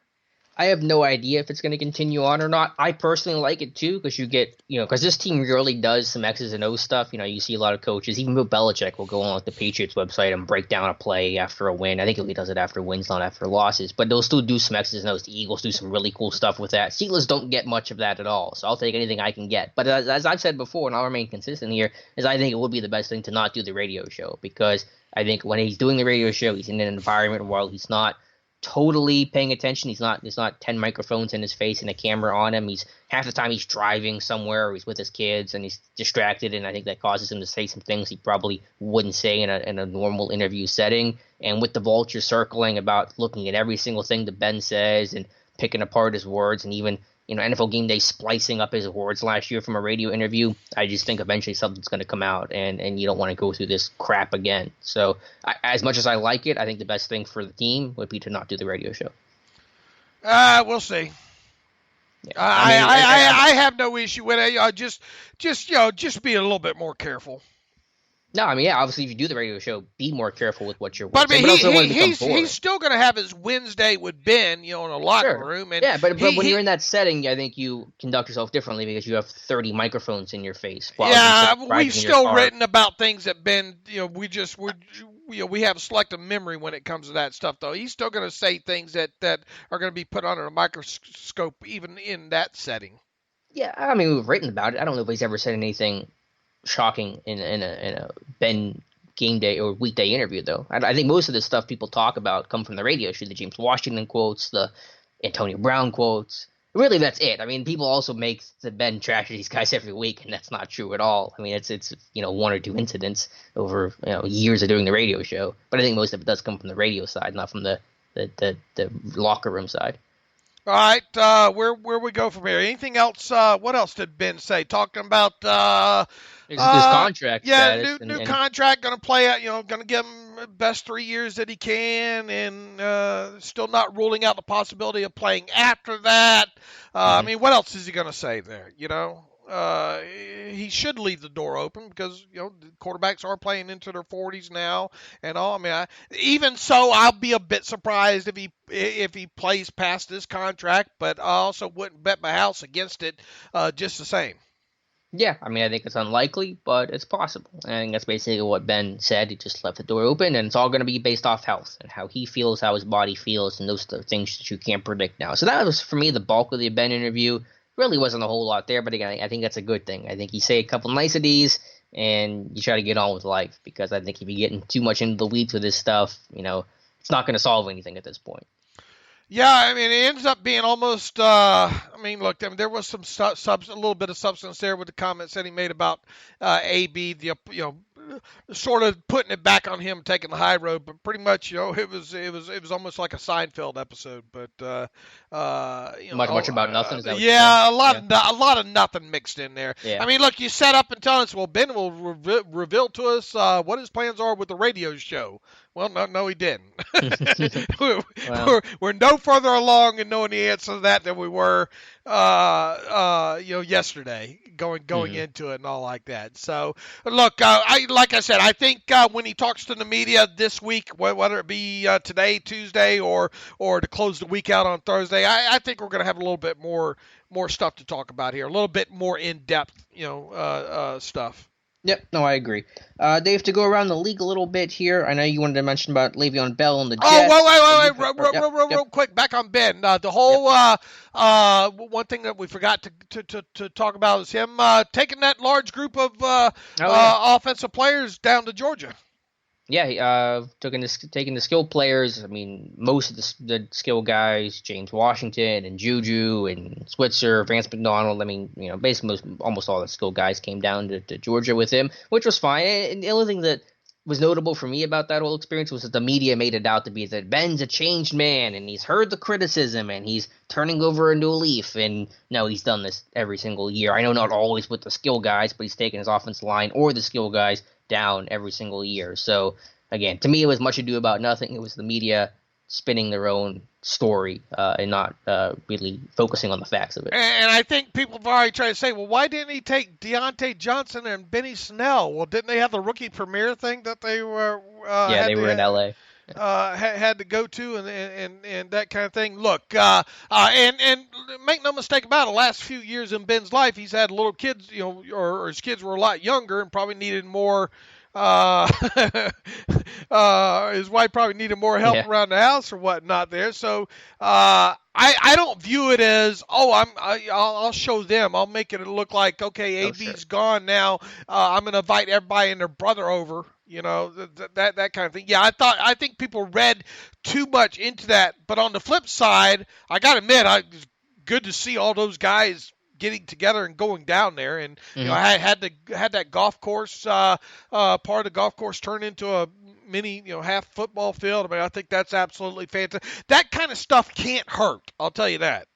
I have no idea if it's going to continue on or not. I personally like it too, because you get, because this team really does some X's and O's stuff. You see a lot of coaches, even Bill Belichick will go on the Patriots website and break down a play after a win. I think he does it after wins, not after losses, but they'll still do some X's and O's. The Eagles do some really cool stuff with that. Steelers don't get much of that at all, so I'll take anything I can get. But as I've said before, and I'll remain consistent here, is I think it would be the best thing to not do the radio show, because I think when he's doing the radio show, he's in an environment where he's not totally paying attention. He's not 10 microphones in his face and a camera on him. He's half the time he's driving somewhere, or he's with his kids and he's distracted, and I think that causes him to say some things he probably wouldn't say in a normal interview setting. And with the vulture circling about looking at every single thing that Ben says and picking apart his words, and even NFL Game Day splicing up his words last year from a radio interview, I just think eventually something's going to come out, and you don't want to go through this crap again. So as much as I like it, I think the best thing for the team would be to not do the radio show. We'll see. Yeah. I have no issue with it. Just be a little bit more careful. No, I mean, yeah, obviously, if you do the radio show, be more careful with what you're But I mean, he's still going to have his Wednesday with Ben, in a locker room. And yeah, but when you're in that setting, I think you conduct yourself differently because you have 30 microphones in your face. We've still written about things that Ben, we have selective memory when it comes to that stuff, though. He's still going to say things that are going to be put under a microscope, even in that setting. Yeah, I mean, we've written about it. I don't know if he's ever said anything shocking in a Ben game day or weekday interview, though. I think most of the stuff people talk about come from the radio show, the James Washington quotes, the Antonio Brown quotes. Really, that's it. I mean, people also make the Ben trash these guys every week, and that's not true at all. I mean, it's one or two incidents over years of doing the radio show, but I think most of it does come from the radio side, not from the the locker room side. All right, where we go from here? Anything else? What else did Ben say? Talking about His contract status. Yeah, new contract, going to play out. Going to give him the best 3 years that he can, and still not ruling out the possibility of playing after that. I mean, what else is he going to say there? He should leave the door open because the quarterbacks are playing into their 40s now and all. I mean, even so, I'll be a bit surprised if he plays past this contract, but I also wouldn't bet my house against it just the same. Yeah, I mean, I think it's unlikely, but it's possible. And I think that's basically what Ben said. He just left the door open, and it's all going to be based off health and how he feels, how his body feels, and those things that you can't predict now. So that was, for me, the bulk of the Ben interview. Really wasn't a whole lot there, but again, I think that's a good thing. I think he say a couple niceties, and you try to get on with life, because I think if you're getting too much into the weeds with this stuff, it's not going to solve anything at this point. Yeah, I mean, it ends up being almost. Look, there was some a little bit of substance there with the comments that he made about AB, sort of putting it back on him taking the high road, but pretty much, it was almost like a Seinfeld episode. But much about nothing. Is that a lot of nothing mixed in there. Yeah. I mean, look, you set up and tell us. Well, Ben will reveal to us what his plans are with the radio show. Well, no, he didn't. We're no further along in knowing the answer to that than we were, yesterday, going into it and all like that. So, look, like I said, I think when he talks to the media this week, whether it be today, Tuesday, or to close the week out on Thursday, I think we're going to have a little bit more stuff to talk about here, a little bit more in depth, stuff. Yep, no, I agree. Dave, to go around the league a little bit here, I know you wanted to mention about Le'Veon Bell and the Jets. Oh, wait, real quick, back on Ben. The whole one thing that we forgot to talk about is him taking that large group of offensive players down to Georgia. Yeah, taking the skilled players. I mean, most of the skilled guys, James Washington and Juju and Switzer, Vance McDonald. I mean, basically almost all the skilled guys came down to Georgia with him, which was fine. And the only thing that was notable for me about that whole experience was that the media made it out to be that Ben's a changed man and he's heard the criticism and he's turning over a new leaf. And no, he's done this every single year. I know not always with the skill guys, but he's taken his offensive line or the skill guys down every single year. So again, to me, it was much ado about nothing. It was the media spinning their own story and not really focusing on the facts of it. And I think people have already tried to say, well, why didn't he take Deontay Johnson and Benny Snell? Well, didn't they have the rookie premiere thing that they were? They were in LA. Had to go to and that kind of thing. Look, and make no mistake about it. The last few years in Ben's life, he's had little kids, or his kids were a lot younger and probably needed more. His wife probably needed more help around the house or whatnot there. So I don't view it as I'll show them. I'll make it look like AB's gone now. I'm gonna invite everybody and their brother over. That kind of thing. Yeah, I think people read too much into that. But on the flip side, I gotta admit, it's good to see all those guys getting together and going down there, and I had that golf course part of the golf course turn into a mini half football field. I mean, I think that's absolutely fantastic. That kind of stuff can't hurt, I'll tell you that.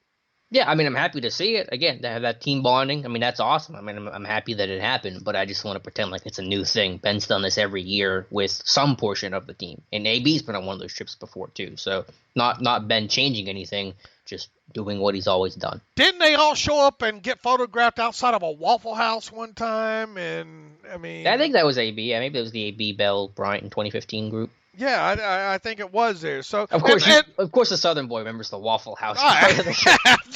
Yeah, I mean, I'm happy to see it. Again, to have that team bonding, I mean, that's awesome. I mean, I'm happy that it happened, but I just want to pretend like it's a new thing. Ben's done this every year with some portion of the team, and AB's been on one of those trips before too. So not Ben changing anything, just doing what he's always done. Didn't they all show up and get photographed outside of a Waffle House one time? And I mean, I think that was AB. Yeah, maybe it was the AB Bell Bryant in 2015 group. Yeah, I think it was there. So of course, the Southern boy remembers the Waffle House.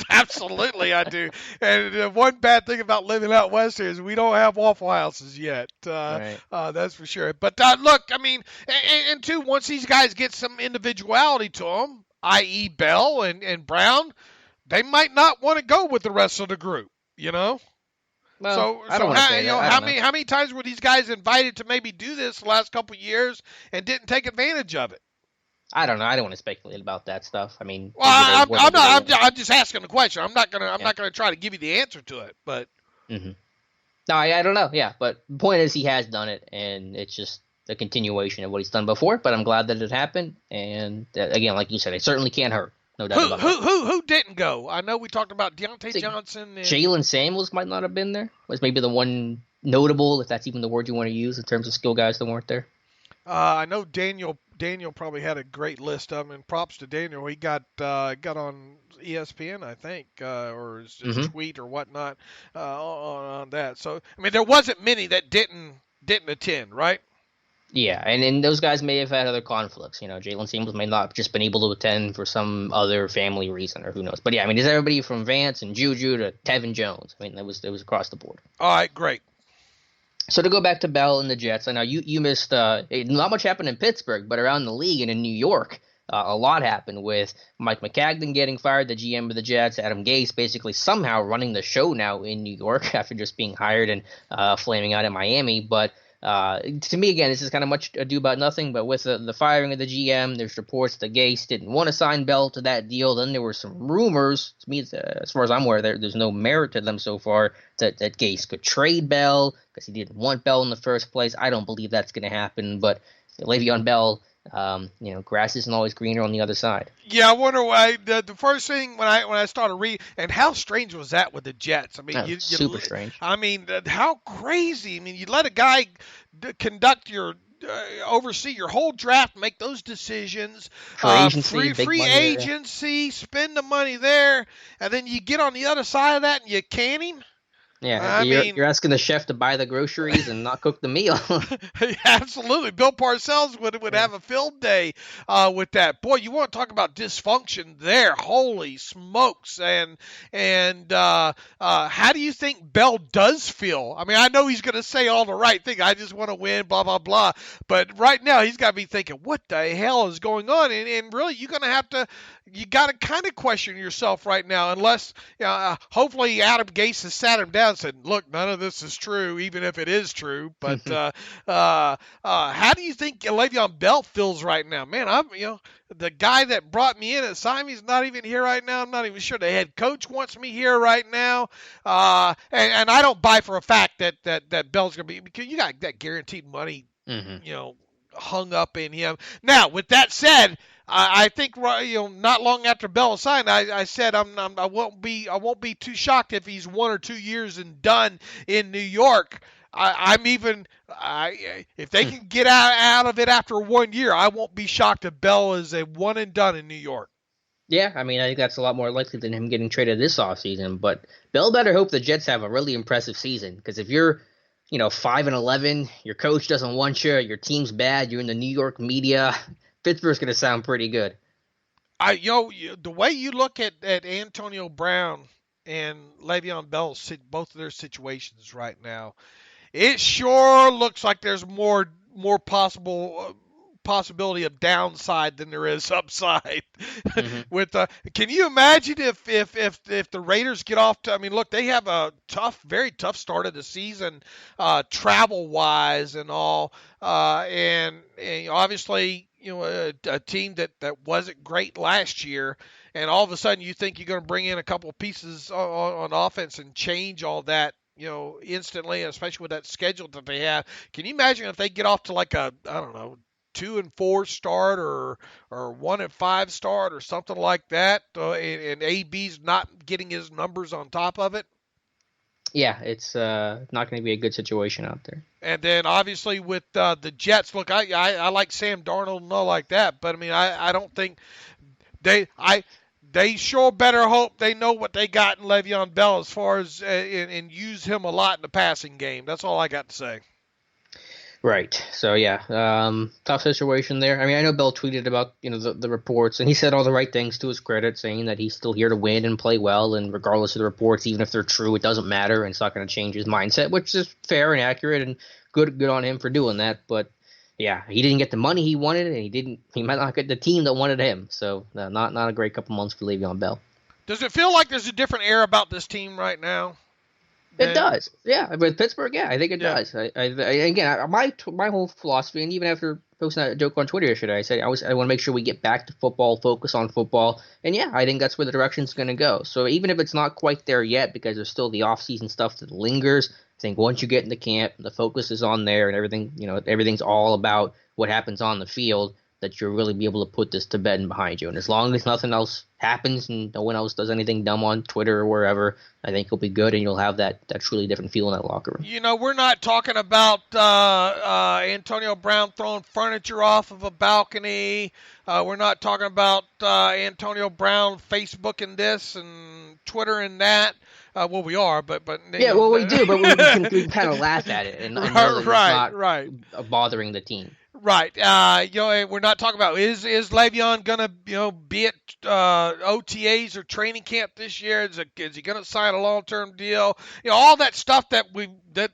Absolutely, I do. And one bad thing about living out west here is we don't have Waffle Houses yet. Right. That's for sure. But look, I mean, and two, once these guys get some individuality to them, i.e. Bell and Brown, they might not want to go with the rest of the group. Well, how many times were these guys invited to maybe do this the last couple of years and didn't take advantage of it? I don't know. I don't want to speculate about that stuff. I mean, well, I'm just asking the question. I'm not gonna try to give you the answer to it, but. Mm-hmm. No, I don't know. Yeah, but the point is he has done it, and it's just a continuation of what he's done before, but I'm glad that it happened. And again, like you said, it certainly can't hurt. No doubt about that. Who didn't go? I know we talked about Deontay Johnson. And Jalen Samuels might not have been there. Was maybe the one notable, if that's even the word you want to use in terms of skill guys that weren't there. I know Daniel probably had a great list of them, and props to Daniel. He got on ESPN, I think, or his tweet or whatnot on that. So, I mean, there wasn't many that didn't attend, right? Yeah, and those guys may have had other conflicts. Jalen Samuels may not have just been able to attend for some other family reason, or who knows. But yeah, I mean, there's everybody from Vance and Juju to Tevin Jones. I mean, it was across the board. All right, great. So to go back to Bell and the Jets, I know you missed not much happened in Pittsburgh, but around the league and in New York, a lot happened with Mike McCagnon getting fired, the GM of the Jets, Adam Gase basically somehow running the show now in New York after just being hired and flaming out in Miami. But to me, again, this is kind of much ado about nothing, but with the firing of the GM, there's reports that Gase didn't want to sign Bell to that deal. Then there were some rumors, to me, as far as I'm aware, there's no merit to them so far, that Gase could trade Bell because he didn't want Bell in the first place. I don't believe that's going to happen, but Le'Veon Bell, grass isn't always greener on the other side. Yeah, I wonder why. The first thing when I started reading, and how strange was that with the Jets? I mean, super strange. I mean, how crazy. I mean, you let a guy conduct your oversee your whole draft, make those decisions, free agency, spend the money there, and then you get on the other side of that and you can him. Yeah, you're asking the chef to buy the groceries and not cook the meal. Absolutely. Bill Parcells would have a field day with that. Boy, you want to talk about dysfunction there. Holy smokes. And how do you think Bell does feel? I mean, I know he's going to say all the right thing. I just want to win, blah, blah, blah. But right now he's got to be thinking, what the hell is going on? And really, you got to kind of question yourself right now, unless hopefully Adam Gase has sat him down and said, look, none of this is true, even if it is true. But how do you think Le'Veon Bell feels right now? Man, the guy that brought me in at Simon's not even here right now. I'm not even sure the head coach wants me here right now. And I don't buy for a fact that Bell's going to be, because you got that guaranteed money, hung up in him. Now, with that said, I think not long after Bell signed, I said I won't be too shocked if he's 1 or 2 years and done in New York. If they can get out of it after 1 year, I won't be shocked if Bell is a one and done in New York. Yeah, I mean, I think that's a lot more likely than him getting traded this offseason. But Bell better hope the Jets have a really impressive season, because if you're 5-11, your coach doesn't want you, your team's bad, you're in the New York media, Pittsburgh's going to sound pretty good. The way you look at Antonio Brown and Le'Veon Bell, both of their situations right now, it sure looks like there's more possibility of downside than there is upside. Can you imagine if the Raiders get off to, I mean, look, they have a very tough start of the season, travel wise and all, and obviously, a team that wasn't great last year, and all of a sudden you think you're going to bring in a couple of pieces on offense and change all that, instantly, especially with that schedule that they have. Can you imagine if they get off to like 2-4 start or 1-5 start or something like that, and AB's not getting his numbers on top of it? Yeah, it's not going to be a good situation out there. And then obviously with the Jets, look, I like Sam Darnold and all like that, but I mean, I don't think they sure better hope they know what they got in Le'Veon Bell as far as and use him a lot in the passing game. That's all I got to say. Right. So yeah, tough situation there. I mean, I know Bell tweeted about the reports, and he said all the right things to his credit, saying that he's still here to win and play well, and regardless of the reports, even if they're true, it doesn't matter, and it's not going to change his mindset, which is fair and accurate, and good on him for doing that. But yeah, he didn't get the money he wanted, and he might not get the team that wanted him. So not a great couple months for Le'Veon Bell. Does it feel like there's a different air about this team right now? It does, yeah. With Pittsburgh, yeah, I think it does. My whole philosophy, and even after posting that joke on Twitter yesterday, I said I want to make sure we get back to football, focus on football, and yeah, I think that's where the direction's going to go. So even if it's not quite there yet, because there's still the off-season stuff that lingers, I think once you get into camp, the focus is on there, and everything's all about what happens on the field. That you'll really be able to put this to bed and behind you. And as long as nothing else happens and no one else does anything dumb on Twitter or wherever, I think you'll be good and you'll have that truly different feel in that locker room. We're not talking about Antonio Brown throwing furniture off of a balcony. We're not talking about Antonio Brown Facebooking this and Twittering that. Well, we are, but yeah, well, we do, but we can kind of laugh at it and know that it's not bothering the team. Right. We're not talking about is Le'Veon gonna be at OTAs or training camp this year? Is he gonna sign a long-term deal? All that stuff that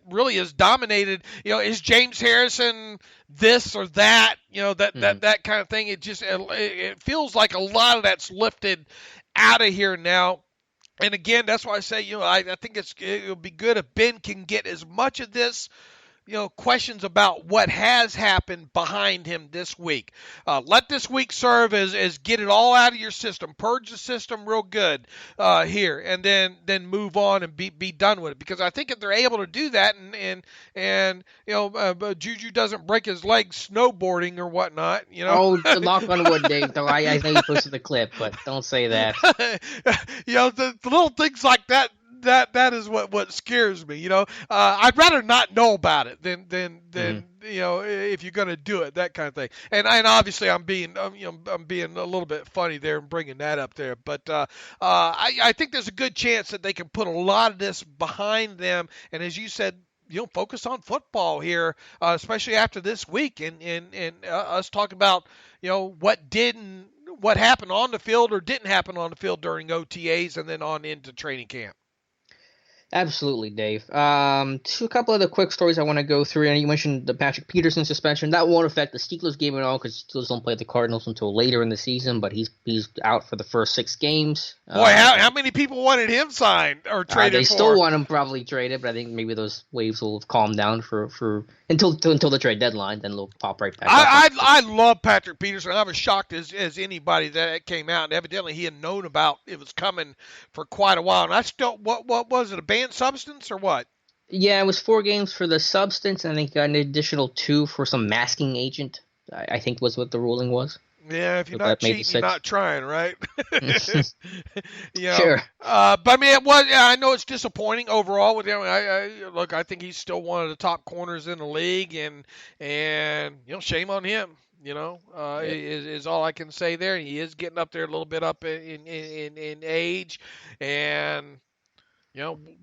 really is dominated. Is James Harrison this or that? That kind of thing. It feels like a lot of that's lifted out of here now. And again, that's why I say I think it'll be good if Ben can get as much of this. Questions about what has happened behind him this week. Let this week serve as get it all out of your system. Purge the system real good here, and then move on and be done with it. Because I think if they're able to do that, and Juju doesn't break his leg snowboarding or whatnot, Oh, knock on wood, Dave. Though I know you posted the clip, but don't say that. The little things like that. That is what scares me. I'd rather not know about it than if you're going to do it, that kind of thing. And obviously I'm being a little bit funny there and bringing that up there. But I think there's a good chance that they can put a lot of this behind them. And as you said, focus on football here, especially after this week, and us talk about what happened on the field or didn't happen on the field during OTAs, and then on into training camp. Absolutely, Dave. A couple of the quick stories I want to go through. And you mentioned the Patrick Peterson suspension. That won't affect the Steelers game at all because the Steelers don't play the Cardinals until later in the season. But he's out for the first 6 games. Boy, how many people wanted him signed or traded They still want him probably traded, but I think maybe those waves will have calmed down for until the trade deadline. Then they'll pop right back up. I love Patrick Peterson. I was shocked as anybody that it came out. And evidently he had known about it was coming for quite a while. And I still, what was it, a banned substance or what? Yeah, it was 4 games for the substance, and I think an additional 2 for some masking agent. I think was what the ruling was. Yeah, if you're not cheating, you're not trying, right? Sure. But I mean, I know it's disappointing overall with him. I think he's still one of the top corners in the league, and shame on him. Is all I can say there. He is getting up there a little bit up in age, and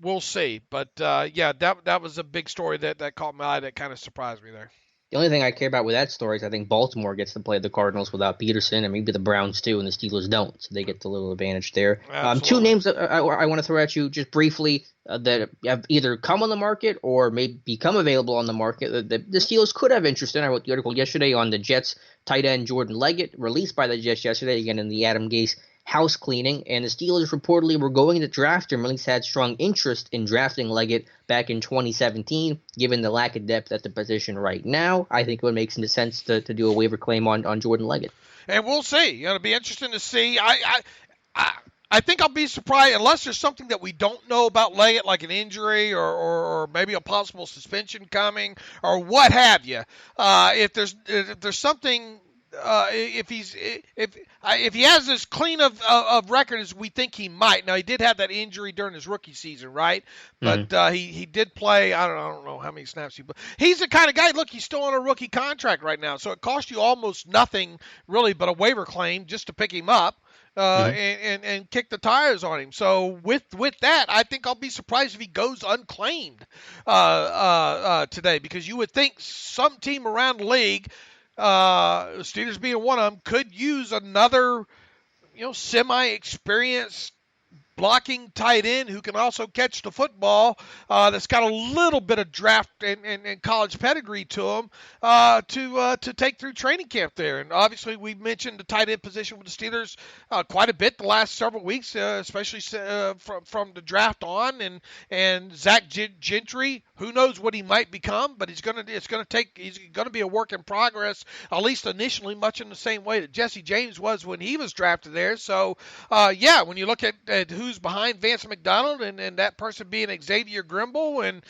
we'll see. But that was a big story that caught my eye. That kind of surprised me there. The only thing I care about with that story is I think Baltimore gets to play the Cardinals without Peterson, and maybe the Browns too, and the Steelers don't, so they get the little advantage there. 2 names that I want to throw at you just briefly that have either come on the market or may become available on the market that the Steelers could have interest in. I wrote the article yesterday on the Jets tight end Jordan Leggett, released by the Jets yesterday, again in the Adam Gase house cleaning, and the Steelers reportedly were going to draft him, or at least had strong interest in drafting Leggett back in 2017. Given the lack of depth at the position right now, I think it would make some sense to do a waiver claim on Jordan Leggett. And we'll see. It'll be interesting to see. I think I'll be surprised unless there's something that we don't know about Leggett, like an injury or maybe a possible suspension coming or what have you. If there's something. If he has as clean of record as we think he might. Now, he did have that injury during his rookie season, right? But he did play. I don't know how many snaps but he's the kind of guy. Look, he's still on a rookie contract right now, so it cost you almost nothing really, but a waiver claim just to pick him up. And kick the tires on him. So with that, I think I'll be surprised if he goes unclaimed today, because you would think some team around the league, Steelers being one of them, could use another, semi-experienced blocking tight end who can also catch the football, that's got a little bit of draft and college pedigree to him, to take through training camp there. And obviously we mentioned the tight end position with the Steelers quite a bit the last several weeks, especially from the draft on. And Zach Gentry, who knows what he might become, but he's going to be a work in progress, at least initially, much in the same way that Jesse James was when he was drafted there. So, when you look at who's behind Vance McDonald and that person being Xavier Grimble, and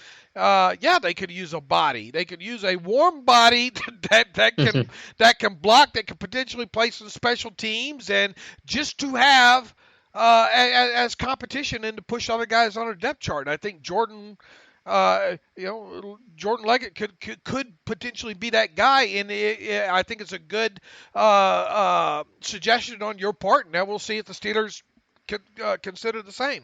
they could use a body. They could use a warm body that can block, that can potentially play some special teams, and just to have as competition and to push other guys on a depth chart. I think Jordan Leggett could potentially be that guy, and I think it's a good suggestion on your part. Now we'll see if the Steelers could consider the same.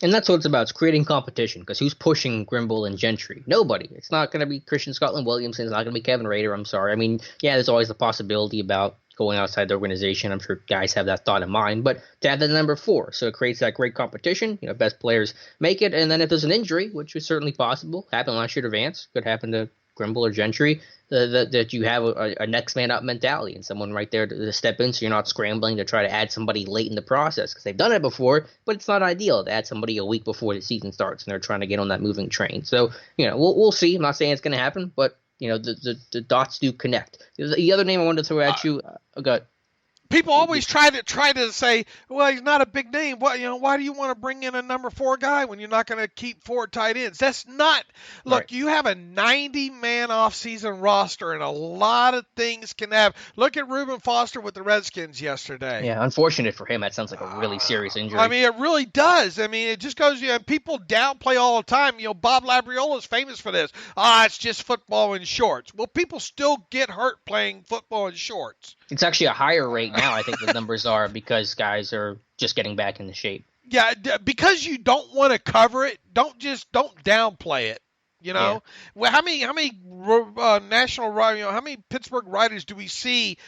And that's what it's about. It's creating competition, because who's pushing Grimble and Gentry? Nobody. It's not going to be Christian Scotland-Williamson. It's not going to be Kevin Rader. I'm sorry. I mean, yeah, there's always the possibility about going outside the organization. I'm sure guys have that thought in mind, but to have the number 4, so it creates that great competition. Best players make it, and then if there's an injury, which is certainly possible, happened last year to Vance, could happen to Grimble or Gentry, that you have a next man up mentality and someone right there to step in, so you're not scrambling to try to add somebody late in the process, because they've done it before, but it's not ideal to add somebody a week before the season starts and they're trying to get on that moving train. So we'll see. I'm not saying it's going to happen, but the dots do connect. The other name I wanted to throw at you, people always try to say, well, he's not a big name. Why do you want to bring in a number 4 guy when you're not going to keep 4 tight ends? That's not. Look, right. You have a 90-man off-season roster, and a lot of things can happen. Look at Reuben Foster with the Redskins yesterday. Yeah, unfortunate for him. That sounds like a really serious injury. I mean, it really does. I mean, it just goes. People downplay all the time. Bob Labriola is famous for this. It's just football in shorts. Well, people still get hurt playing football in shorts. It's actually a higher rate now, I think the numbers are, because guys are just getting back into shape. Yeah, because you don't want to cover it, don't downplay it. Yeah. Well, how many how many Pittsburgh writers do we see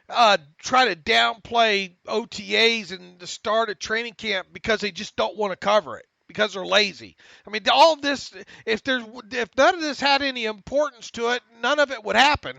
try to downplay OTAs and the start of training camp because they just don't want to cover it, because they're lazy? I mean, all of this, if none of this had any importance to it, none of it would happen.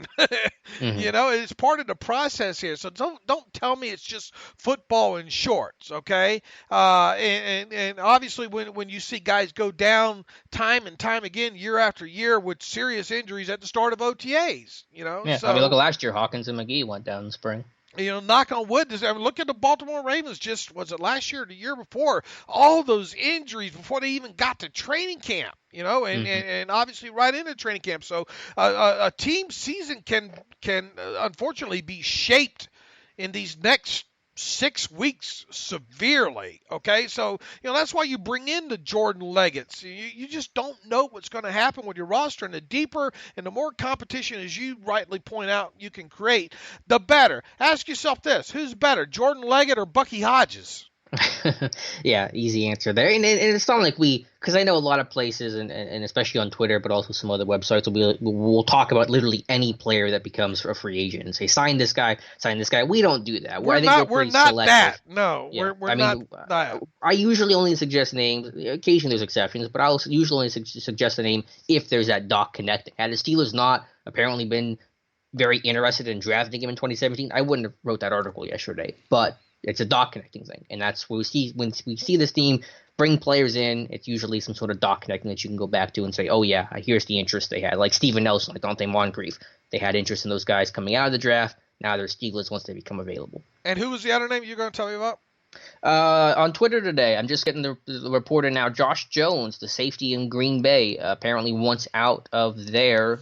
It's part of the process here. So don't tell me it's just football in shorts, okay? And obviously when you see guys go down time and time again, year after year, with serious injuries at the start of OTAs, Yeah, So, I mean, look at last year. Hawkins and McGee went down in the spring. Knock on wood. Look at the Baltimore Ravens. Was it last year or the year before? All those injuries before they even got to training camp. And obviously right into training camp. So a team season can unfortunately be shaped in these next 6 weeks severely. Okay, so that's why you bring in the Jordan Leggetts. You just don't know what's going to happen with your roster, and the deeper and the more competition, as you rightly point out, you can create, the better. Ask yourself this: who's better, Jordan Leggett or Bucky Hodges? Yeah, easy answer there. And it's not like because I know a lot of places, and especially on Twitter, but also some other websites, we'll talk about literally any player that becomes a free agent and say, sign this guy. We don't do that. We're not that. No, yeah. we're not that. I usually only suggest names. Occasionally there's exceptions, but I'll usually only suggest a name if there's that doc connecting. Had the Steelers not apparently been very interested in drafting him in 2017, I wouldn't have wrote that article yesterday. But it's a doc connecting thing, and that's what we see when we see this team bring players in. It's usually some sort of doc connecting that you can go back to and say, oh yeah, here's the interest they had, like Steven Nelson, like Dante Moncrief. They had interest in those guys coming out of the draft. Now they're Steelers once they become available. And who was the other name you're going to tell me about? On Twitter today, I'm just getting the reporter now. Josh Jones, the safety in Green Bay, apparently wants out of there.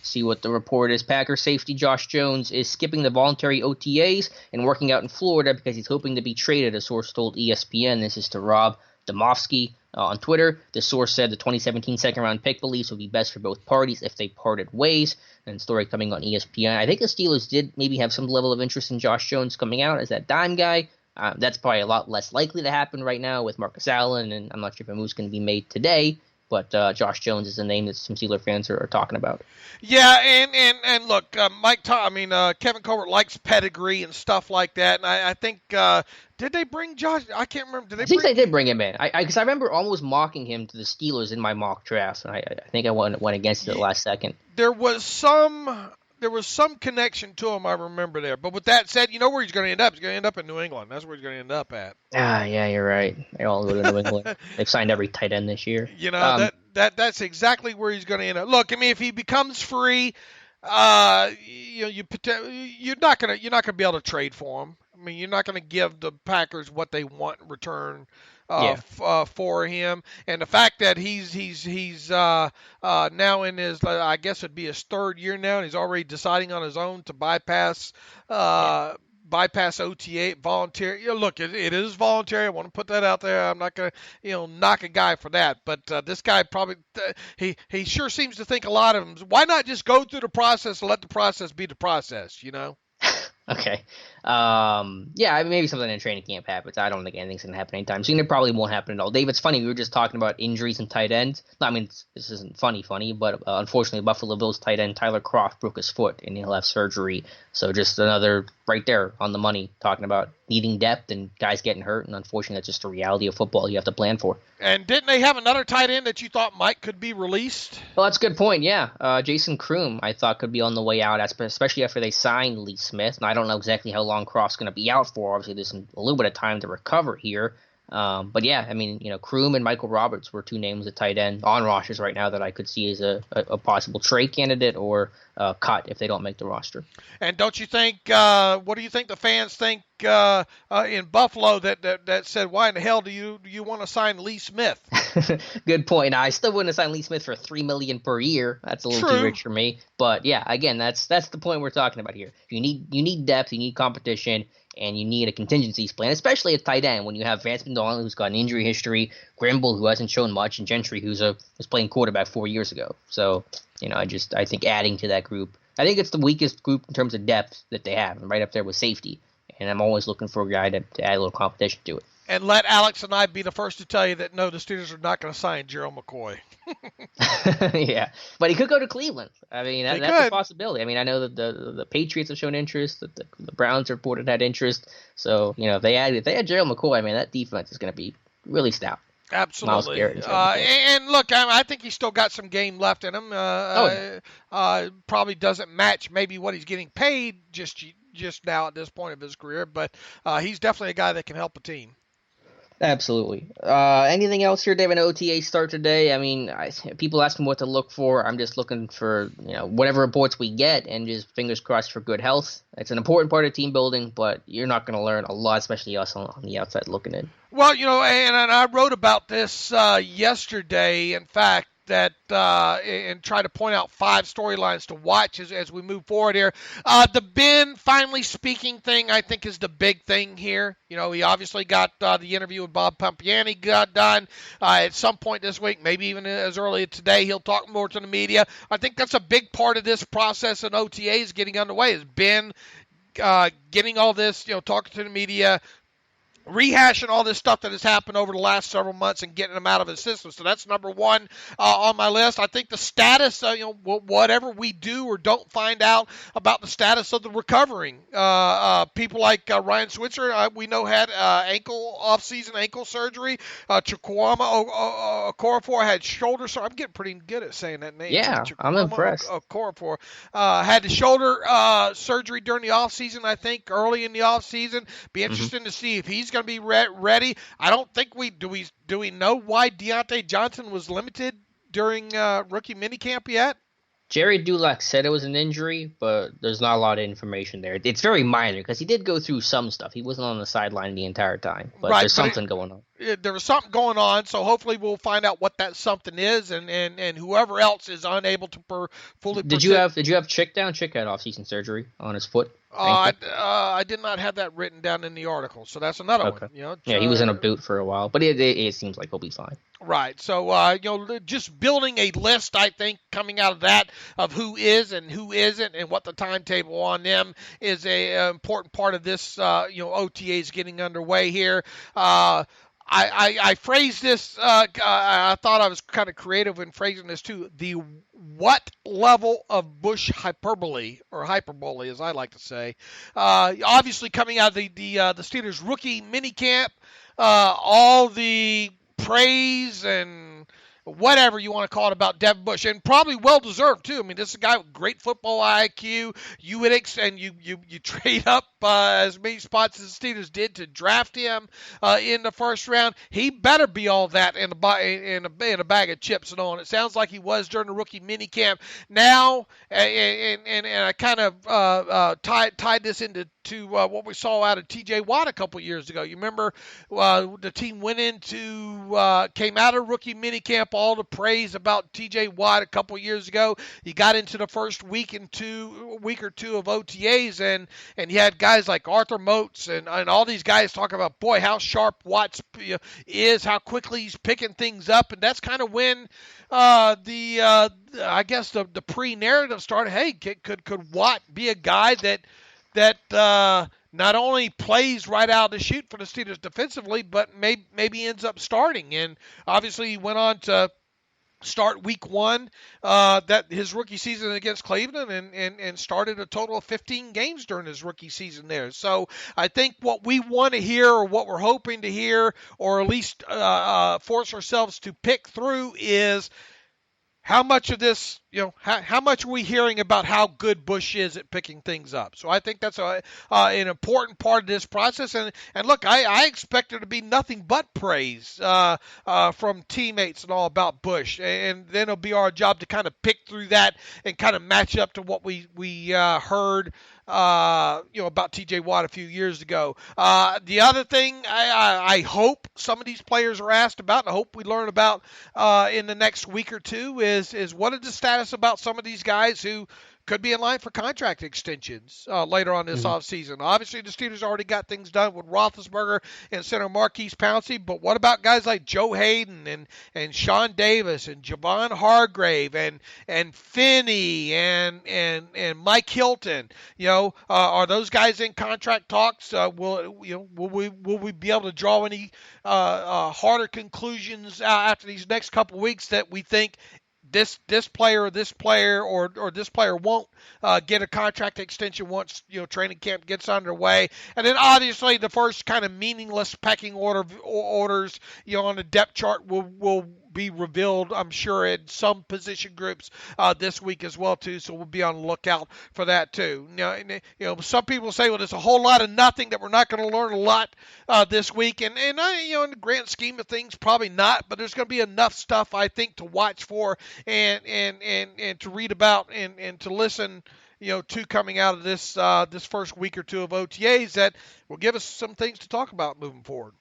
See what the report is. Packers safety Josh Jones is skipping the voluntary OTAs and working out in Florida because he's hoping to be traded, a source told ESPN. This is to Rob Domofsky on Twitter. The source said the 2017 second-round pick believes would be best for both parties if they parted ways. And story coming on ESPN. I think the Steelers did maybe have some level of interest in Josh Jones coming out as that dime guy. That's probably a lot less likely to happen right now with Marcus Allen, and I'm not sure if a move's going to be made today. But Josh Jones is a name that some Steeler fans are talking about. Yeah, and look, Kevin Colbert likes pedigree and stuff like that. And I think Did they bring Josh? I can't remember. I think they did bring him in. Because I remember almost mocking him to the Steelers in my mock drafts, and I think I went against it at the last second. There was some connection to him, I remember there. But with that said, you know where he's going to end up? He's going to end up in New England. That's where he's going to end up at. Yeah, you're right. They all go to New England. They've signed every tight end this year. You know, that's exactly where he's going to end up. Look, I mean, if he becomes free, you're not going to be able to trade for him. I mean, you're not going to give the Packers what they want in return for him, and the fact that he's now in his, I guess it'd be his third year now, and he's already deciding on his own to bypass OTA voluntary. Look, it is voluntary. I want to put that out there. I'm not going to knock a guy for that, but this guy probably he sure seems to think a lot of him. Why not just go through the process and let the process be the process? Okay. Maybe something in training camp happens. I don't think anything's going to happen anytime soon. It probably won't happen at all. Dave, it's funny. We were just talking about injuries and tight ends. I mean, this isn't funny, but unfortunately, Buffalo Bills tight end Tyler Kroft broke his foot, and he'll have surgery. So just another right there on the money, talking about needing depth and guys getting hurt. And unfortunately, that's just a reality of football you have to plan for. And didn't they have another tight end that you thought could be released? Well, that's a good point, yeah. Jason Kroom, I thought, could be on the way out, especially after they signed Lee Smith. And I don't know exactly how long Kroft's going to be out for. Obviously, there's a little bit of time to recover here. But yeah, I mean, Kroom and Michael Roberts were two names at tight end on rosters right now that I could see as a possible trade candidate or cut if they don't make the roster. And don't you think, what do you think the fans think in Buffalo that said, why in the hell do you want to sign Lee Smith? Good point. Now, I still wouldn't have signed Lee Smith for $3 million per year. That's a little too rich for me. But yeah, again, that's the point we're talking about here. You need depth, you need competition, and you need a contingencies plan, especially at tight end when you have Vance McDonald, who's got an injury history, Grimble, who hasn't shown much, and Gentry, who's was playing quarterback 4 years ago. So, I think adding to that group, I think it's the weakest group in terms of depth that they have, and right up there with safety. And I'm always looking for a guy to add a little competition to it. And let Alex and I be the first to tell you that, no, the Steelers are not going to sign Gerald McCoy. Yeah, but he could go to Cleveland. I mean, that's a possibility. I mean, I know that the Patriots have shown interest, that the Browns reported had interest. So, if they had Gerald McCoy, I mean, that defense is going to be really stout. Absolutely. And look, I think he's still got some game left in him. Probably doesn't match maybe what he's getting paid just now at this point of his career, but he's definitely a guy that can help a team. Absolutely. Anything else here, Dave? An OTA start today. I mean, people ask me what to look for. I'm just looking for whatever reports we get, and just fingers crossed for good health. It's an important part of team building, but you're not going to learn a lot, especially us on the outside looking in. Well, and I wrote about this yesterday. In fact, that and try to point out 5 storylines to watch as we move forward here. The Ben finally speaking thing, I think, is the big thing here. He obviously got the interview with Bob Pompeani got done at some point this week, maybe even as early as today. He'll talk more to the media. I think that's a big part of this process, and OTAs getting underway is Ben getting all this, talking to the media, rehashing all this stuff that has happened over the last several months and getting them out of his system. So that's number one on my list. I think the status, whatever we do or don't find out about the status of the recovering people like Ryan Switzer, we know had off-season ankle surgery. Chukwuma Okorafor had shoulder surgery. I'm getting pretty good at saying that name. Yeah, I'm impressed. Okorafor had the shoulder surgery during the off-season, I think, early in the off-season. Be interesting to see if he's going to be ready. I don't think do we know why Deontay Johnson was limited during rookie minicamp yet? Jerry Dulac said it was an injury, but there's not a lot of information there. It's very minor because he did go through some stuff. He wasn't on the sideline the entire time, but there's something going on. There was something going on, so hopefully we'll find out what that something is, and whoever else is unable to fully. Did you have Chick had off-season surgery on his foot? I did not have that written down in the article, so that's another one. Yeah, he was in a boot for a while, but it seems like he'll be fine. Right. So just building a list, I think, coming out of that of who is and who isn't, and what the timetable on them is a important part of this. OTAs getting underway here. I phrased this. I thought I was kind of creative in phrasing this too. The what level of Bush hyperbole, as I like to say, obviously coming out of the Steelers rookie minicamp, all the praise and whatever you want to call it about Devon Bush, and probably well deserved too. I mean, this is a guy with great football IQ. You would and you trade up as many spots as the Steelers did to draft him in the first round. He better be all that in a bag of chips and all. And it sounds like he was during the rookie minicamp. Now, and I kind of tied this into what we saw out of T.J. Watt a couple years ago. You remember the team came out of rookie minicamp, all the praise about T.J. Watt a couple years ago. He got into the first week or two of OTAs, and you had guys like Arthur Moats and all these guys talking about, boy, how sharp Watts is, how quickly he's picking things up, and that's kind of when I guess the pre-narrative started. Hey, could Watt be a guy that not only plays right out of the chute for the Steelers defensively, but maybe ends up starting? And obviously he went on to start week one, that his rookie season against Cleveland, and started a total of 15 games during his rookie season there. So I think what we want to hear, or what we're hoping to hear, or at least force ourselves to pick through, is how much of this, how much are we hearing about how good Bush is at picking things up? So I think that's an important part of this process. And look, I expect there to be nothing but praise from teammates and all about Bush. And then it'll be our job to kind of pick through that and kind of match up to what we heard about T.J. Watt a few years ago. The other thing I hope some of these players are asked about, and I hope we learn about in the next week or two, is what is the status about some of these guys who could be in line for contract extensions later on this offseason. Obviously, the Steelers already got things done with Roethlisberger and center Marquise Pouncey, but what about guys like Joe Hayden and Sean Davis and Javon Hargrave and Finney and Mike Hilton? Are those guys in contract talks? Will we be able to draw any harder conclusions after these next couple of weeks that we think this player or this player won't get a contract extension once training camp gets underway? And then obviously the first kind of meaningless pecking orders on the depth chart will be revealed, I'm sure, in some position groups this week as well too. So we'll be on the lookout for that too. Some people say, well, there's a whole lot of nothing, that we're not going to learn a lot this week, and in the grand scheme of things, probably not. But there's going to be enough stuff, I think, to watch for and to read about and to listen to coming out of this first week or two of OTAs that will give us some things to talk about moving forward.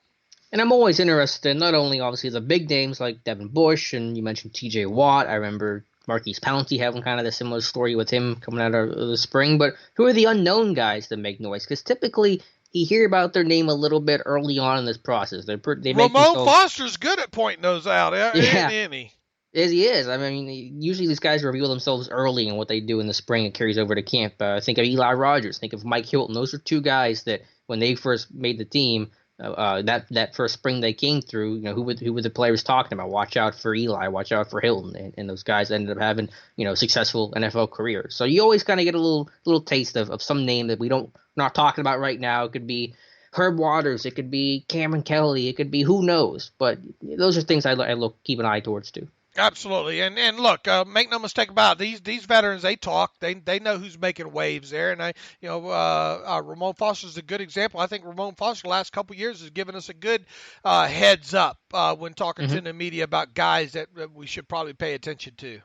And I'm always interested in not only, obviously, the big names like Devon Bush, and you mentioned T.J. Watt. I remember Marquise Pouncey having kind of a similar story with him coming out of the spring. But who are the unknown guys that make noise? Because typically you hear about their name a little bit early on in this process. Ramon Foster's good at pointing those out, isn't he? Yes, he is. I mean, usually these guys reveal themselves early in what they do in the spring. It carries over to camp. Think of Eli Rogers. Think of Mike Hilton. Those are two guys that when they first made the team, that first spring they came through, who were the players talking about? Watch out for Eli, watch out for Hilton, and those guys ended up having successful NFL careers. So you always kind of get a little taste of some name that we're not talking about right now. It could be Herb Waters, it could be Cameron Kelly, it could be who knows. But those are things I keep an eye towards too. Absolutely, and look, make no mistake about it. These veterans, they talk. They know who's making waves there, and Ramon Foster's a good example. I think Ramon Foster the last couple of years has given us a good heads up when talking to the media about guys that we should probably pay attention to.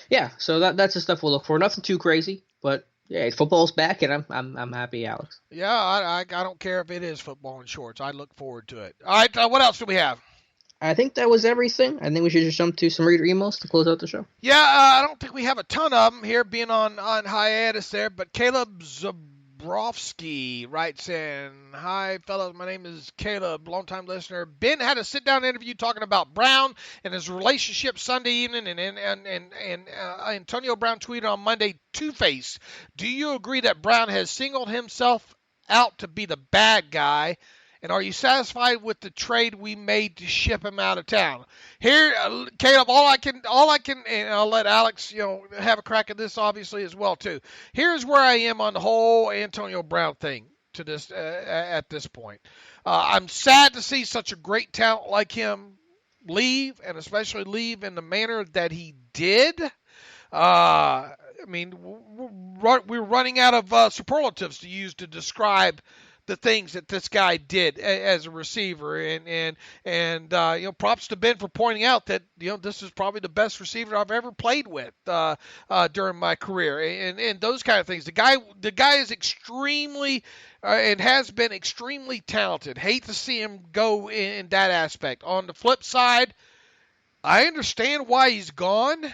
Yeah, so that's the stuff we'll look for. Nothing too crazy, but yeah, football's back, and I'm happy, Alex. Yeah, I don't care if it is football in shorts. I look forward to it. All right, what else do we have? I think that was everything. I think we should just jump to some reader emails to close out the show. Yeah, I don't think we have a ton of them here being on hiatus there, but Caleb Zabrowski writes in, "Hi, fellas, my name is Caleb, longtime listener. Ben had a sit-down interview talking about Brown and his relationship Sunday evening, and Antonio Brown tweeted on Monday, Two-Face. Do you agree that Brown has singled himself out to be the bad guy And are you satisfied with the trade we made to ship him out of town? Here, Caleb, all I can, and I'll let Alex, have a crack at this obviously as well too. Here's where I am on the whole Antonio Brown thing to this at this point. I'm sad to see such a great talent like him leave, and especially leave in the manner that he did. I mean, we're running out of superlatives to use to describe the things that this guy did as a receiver, and props to Ben for pointing out that this is probably the best receiver I've ever played with during my career, and those kind of things. The guy is extremely and has been extremely talented. Hate to see him go in that aspect. On the flip side, I understand why he's gone.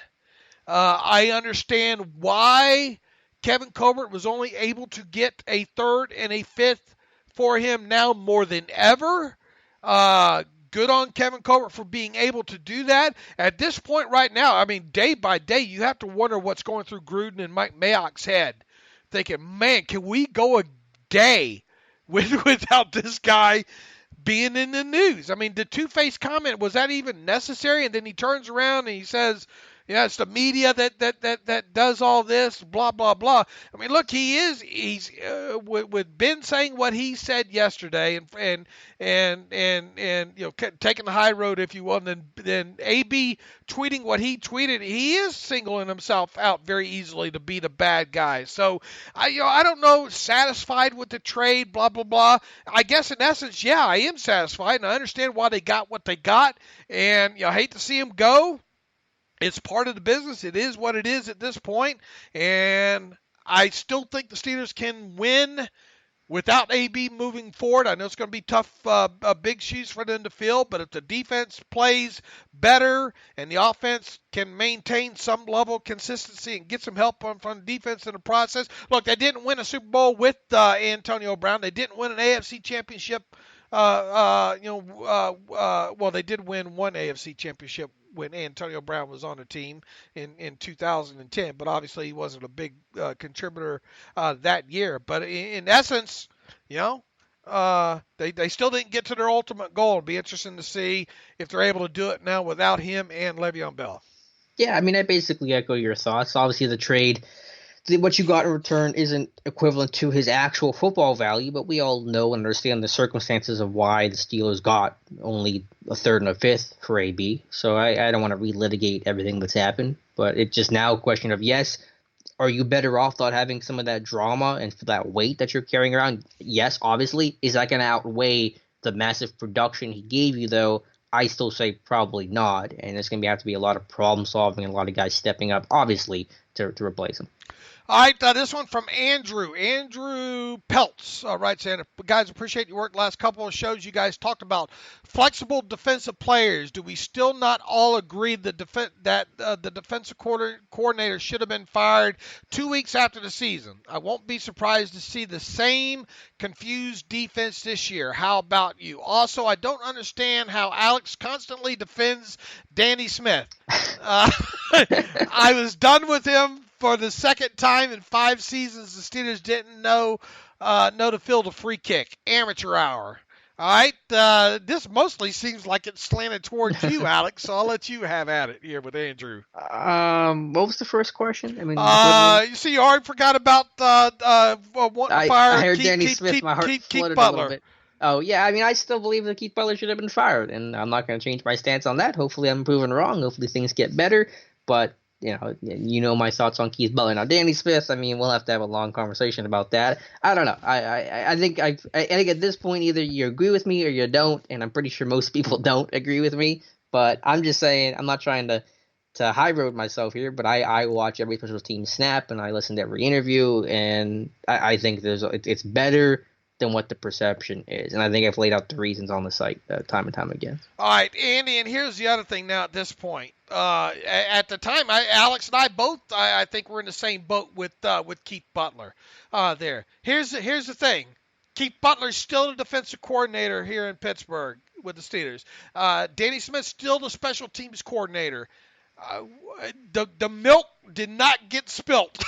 I understand why Kevin Colbert was only able to get a third and a fifth for him now more than ever. Good on Kevin Colbert for being able to do that. At this point right now, I mean, day by day, you have to wonder what's going through Gruden and Mike Mayock's head. Thinking, man, can we go a day without this guy being in the news? I mean, the two-faced comment, was that even necessary? And then he turns around and he says, yeah, it's the media that does all this, blah, blah, blah. I mean, look, he's with Ben saying what he said yesterday and taking the high road, if you will, and then AB tweeting what he tweeted, he is singling himself out very easily to be the bad guy. So, I don't know, satisfied with the trade, blah, blah, blah. I guess in essence, yeah, I am satisfied, and I understand why they got what they got, and I hate to see him go. It's part of the business. It is what it is at this point, and I still think the Steelers can win without AB moving forward. I know it's going to be tough, big shoes for them to fill, but if the defense plays better and the offense can maintain some level of consistency and get some help from the defense in the process. Look, they didn't win a Super Bowl with Antonio Brown. They didn't win an AFC championship. Well, they did win one AFC championship when Antonio Brown was on the team in 2010, but obviously he wasn't a big contributor that year. But in essence, they still didn't get to their ultimate goal. It'll be interesting to see if they're able to do it now without him and Le'Veon Bell. Yeah, I mean, I basically echo your thoughts. Obviously, the trade, what you got in return isn't equivalent to his actual football value, but we all know and understand the circumstances of why the Steelers got only a third and a fifth for AB. So I don't want to relitigate everything that's happened, but it's just now a question of, yes, are you better off not having some of that drama and that weight that you're carrying around? Yes, obviously. Is that going to outweigh the massive production he gave you, though? I still say probably not, and there's going to have to be a lot of problem solving and a lot of guys stepping up, obviously, to replace him. All right, this one from Andrew. Andrew Peltz writes in, guys, appreciate your work. Last couple of shows you guys talked about flexible defensive players. Do we still not all agree that the defensive coordinator should have been fired 2 weeks after the season? I won't be surprised to see the same confused defense this year. How about you? Also, I don't understand how Alex constantly defends Danny Smith. I was done with him for the second time in 5 seasons. The Steelers didn't know to field a free kick. Amateur hour. All right. This mostly seems like it's slanted towards you, Alex, so I'll let you have at it here with Andrew. What was the first question? I mean, you see, you already forgot about wanting to fire I heard Danny Smith. My heart flooded a little bit. Oh, yeah. I mean, I still believe that Keith Butler should have been fired, and I'm not going to change my stance on that. Hopefully I'm proven wrong. Hopefully things get better, but you know my thoughts on Keith Butler. Now, Danny Smith, I mean, we'll have to have a long conversation about that. I don't know. I think at this point, either you agree with me or you don't, and I'm pretty sure most people don't agree with me. But I'm just saying, I'm not trying to high road myself here, but I watch every special team snap, and I listen to every interview, and I think it's better than what the perception is. And I think I've laid out the reasons on the site time and time again. All right, Andy, and here's the other thing now at this point. At the time, Alex and I both, I think we're in the same boat with Keith Butler there. Here's the thing. Keith Butler's still the defensive coordinator here in Pittsburgh with the Steelers. Danny Smith's still the special teams coordinator. The milk did not get spilt.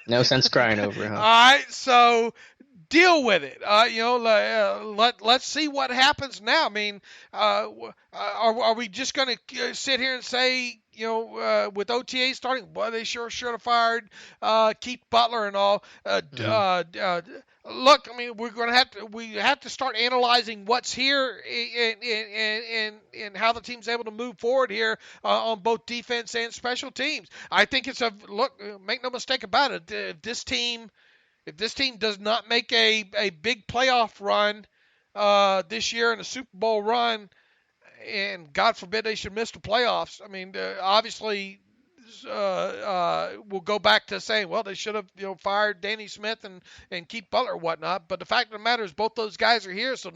No sense crying over it, huh? All right, so deal with it. Let's see what happens now. I mean, are we just going to sit here and say, with OTAs starting, boy, they sure should have fired Keith Butler and all. Look, I mean, we have to start analyzing what's here and how the team's able to move forward here on both defense and special teams. I think make no mistake about it. If this team does not make a big playoff run this year and a Super Bowl run, and God forbid they should miss the playoffs, I mean, obviously we'll go back to saying, well, they should have fired Danny Smith and Keith Butler or whatnot. But the fact of the matter is both those guys are here. So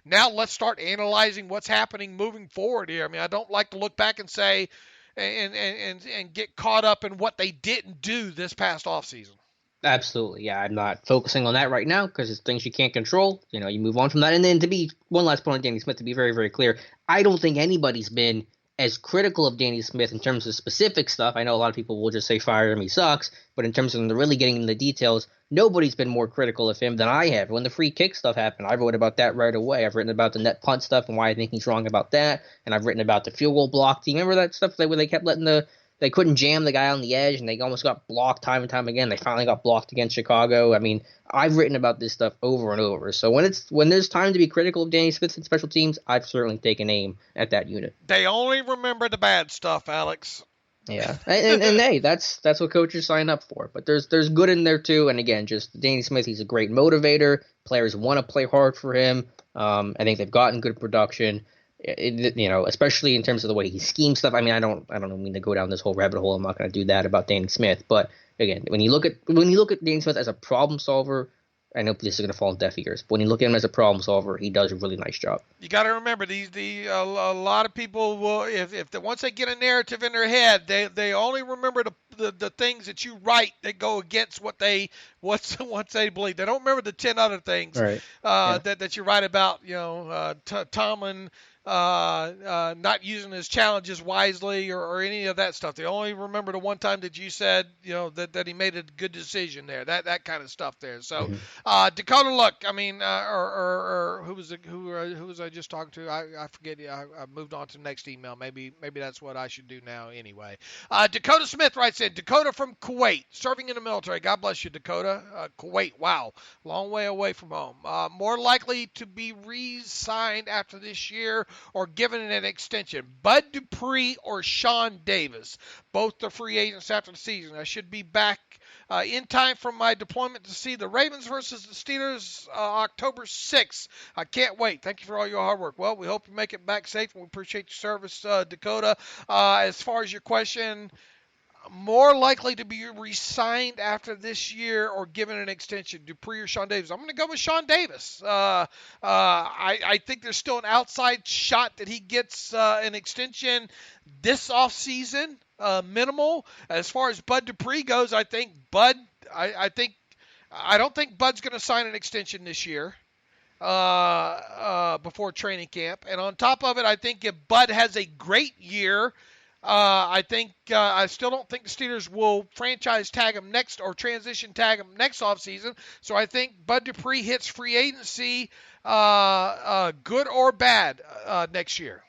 now let's start analyzing what's happening moving forward here. I mean, I don't like to look back and say and get caught up in what they didn't do this past offseason. Absolutely, yeah. I'm not focusing on that right now because it's things you can't control. You move on from that. And then to be one last point on Danny Smith, to be very, very clear, I don't think anybody's been as critical of Danny Smith in terms of specific stuff. I know a lot of people will just say fire him, he sucks, but in terms of really getting into the details, nobody's been more critical of him than I have. When the free kick stuff happened, I wrote about that right away. I've written about the net punt stuff and why I think he's wrong about that, and I've written about the field goal block. Do you remember that stuff where they kept letting they couldn't jam the guy on the edge, and they almost got blocked time and time again. They finally got blocked against Chicago. I mean, I've written about this stuff over and over. So when there's time to be critical of Danny Smith and special teams, I've certainly taken aim at that unit. They only remember the bad stuff, Alex. Yeah, and hey, that's what coaches sign up for. But there's good in there too. And again, just Danny Smith, he's a great motivator. Players want to play hard for him. I think they've gotten good production. Especially in terms of the way he schemes stuff. I mean, I don't mean to go down this whole rabbit hole. I'm not going to do that about Danny Smith. But again, when you look at Danny Smith as a problem solver, I know this is going to fall on deaf ears. But when you look at him as a problem solver, he does a really nice job. You got to remember a lot of people will once they get a narrative in their head, they only remember the things that you write that go against what they believe. They don't remember the 10 other things right. that you write about. Tomlin not using his challenges wisely or any of that stuff. They only remember the one time that you said, that he made a good decision there, that kind of stuff there. So, Dakota, look, I mean, or who was I just talking to? I forget. I moved on to the next email. Maybe that's what I should do now anyway. Dakota Smith writes in, Dakota from Kuwait, serving in the military. God bless you, Dakota. Kuwait, wow, long way away from home. More likely to be re-signed after this year or given an extension, Bud Dupree or Sean Davis, both the free agents after the season. I should be back in time for my deployment to see the Ravens versus the Steelers October 6th. I can't wait. Thank you for all your hard work. Well, we hope you make it back safe, and we appreciate your service, Dakota. As far as your question, more likely to be re-signed after this year or given an extension, Dupree or Sean Davis? I'm going to go with Sean Davis. I think there's still an outside shot that he gets an extension this offseason, minimal. As far as Bud Dupree goes, I think I don't think Bud's going to sign an extension this year before training camp. And on top of it, I think if Bud has a great year, I still don't think the Steelers will franchise tag him next or transition tag him next offseason. So I think Bud Dupree hits free agency, good or bad, next year.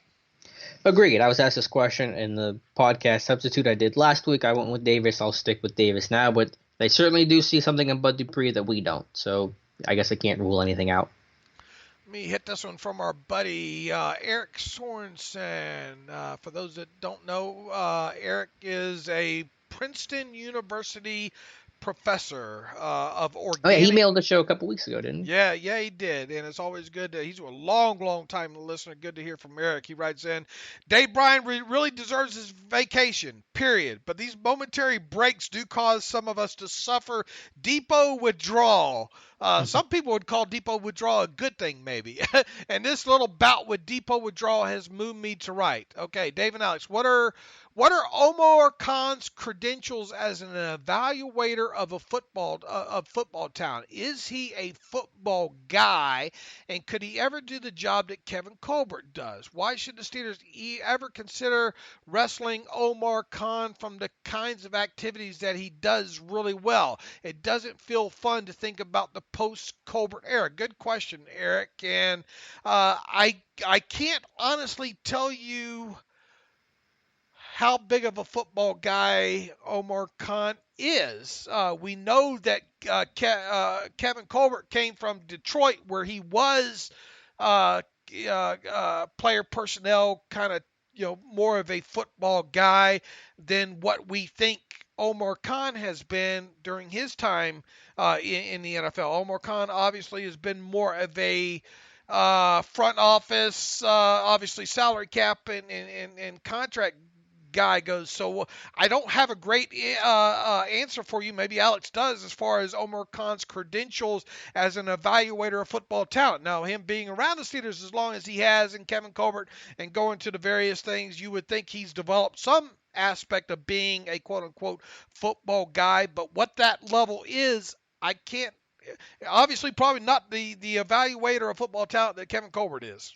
Agreed. I was asked this question in the podcast substitute I did last week. I went with Davis. I'll stick with Davis now, but they certainly do see something in Bud Dupree that we don't. So I guess I can't rule anything out. Let me hit this one from our buddy Eric Sorensen. For those that don't know, Eric is a Princeton University professor of organic. Oh, yeah, he mailed the show a couple weeks ago, didn't he? Yeah, he did. And it's always good. He's a long time listener. Good to hear from Eric. He writes in, Dave Bryan really deserves his vacation, period. But these momentary breaks do cause some of us to suffer depot withdrawal. Some people would call depot withdrawal a good thing, maybe. And this little bout with depot withdrawal has moved me to write. Okay, Dave and Alex, what are What are Omar Khan's credentials as an evaluator of a football talent? Is he a football guy, and could he ever do the job that Kevin Colbert does? Why should the Steelers ever consider wrestling Omar Khan from the kinds of activities that he does really well? It doesn't feel fun to think about the post-Colbert era. Good question, Eric. And I can't honestly tell you how big of a football guy Omar Khan is. We know that Kevin Colbert came from Detroit, where he was player personnel, kind of more of a football guy than what we think Omar Khan has been during his time in the NFL. Omar Khan obviously has been more of a front office, obviously salary cap and contract guy goes. So I don't have a great answer for you. Maybe Alex does, as far as Omar Khan's credentials as an evaluator of football talent. Now, him being around the Steelers as long as he has, and Kevin Colbert, and going to the various things, you would think he's developed some aspect of being a quote-unquote football guy. But what that level is, I can't. Obviously, probably not the evaluator of football talent that Kevin Colbert is.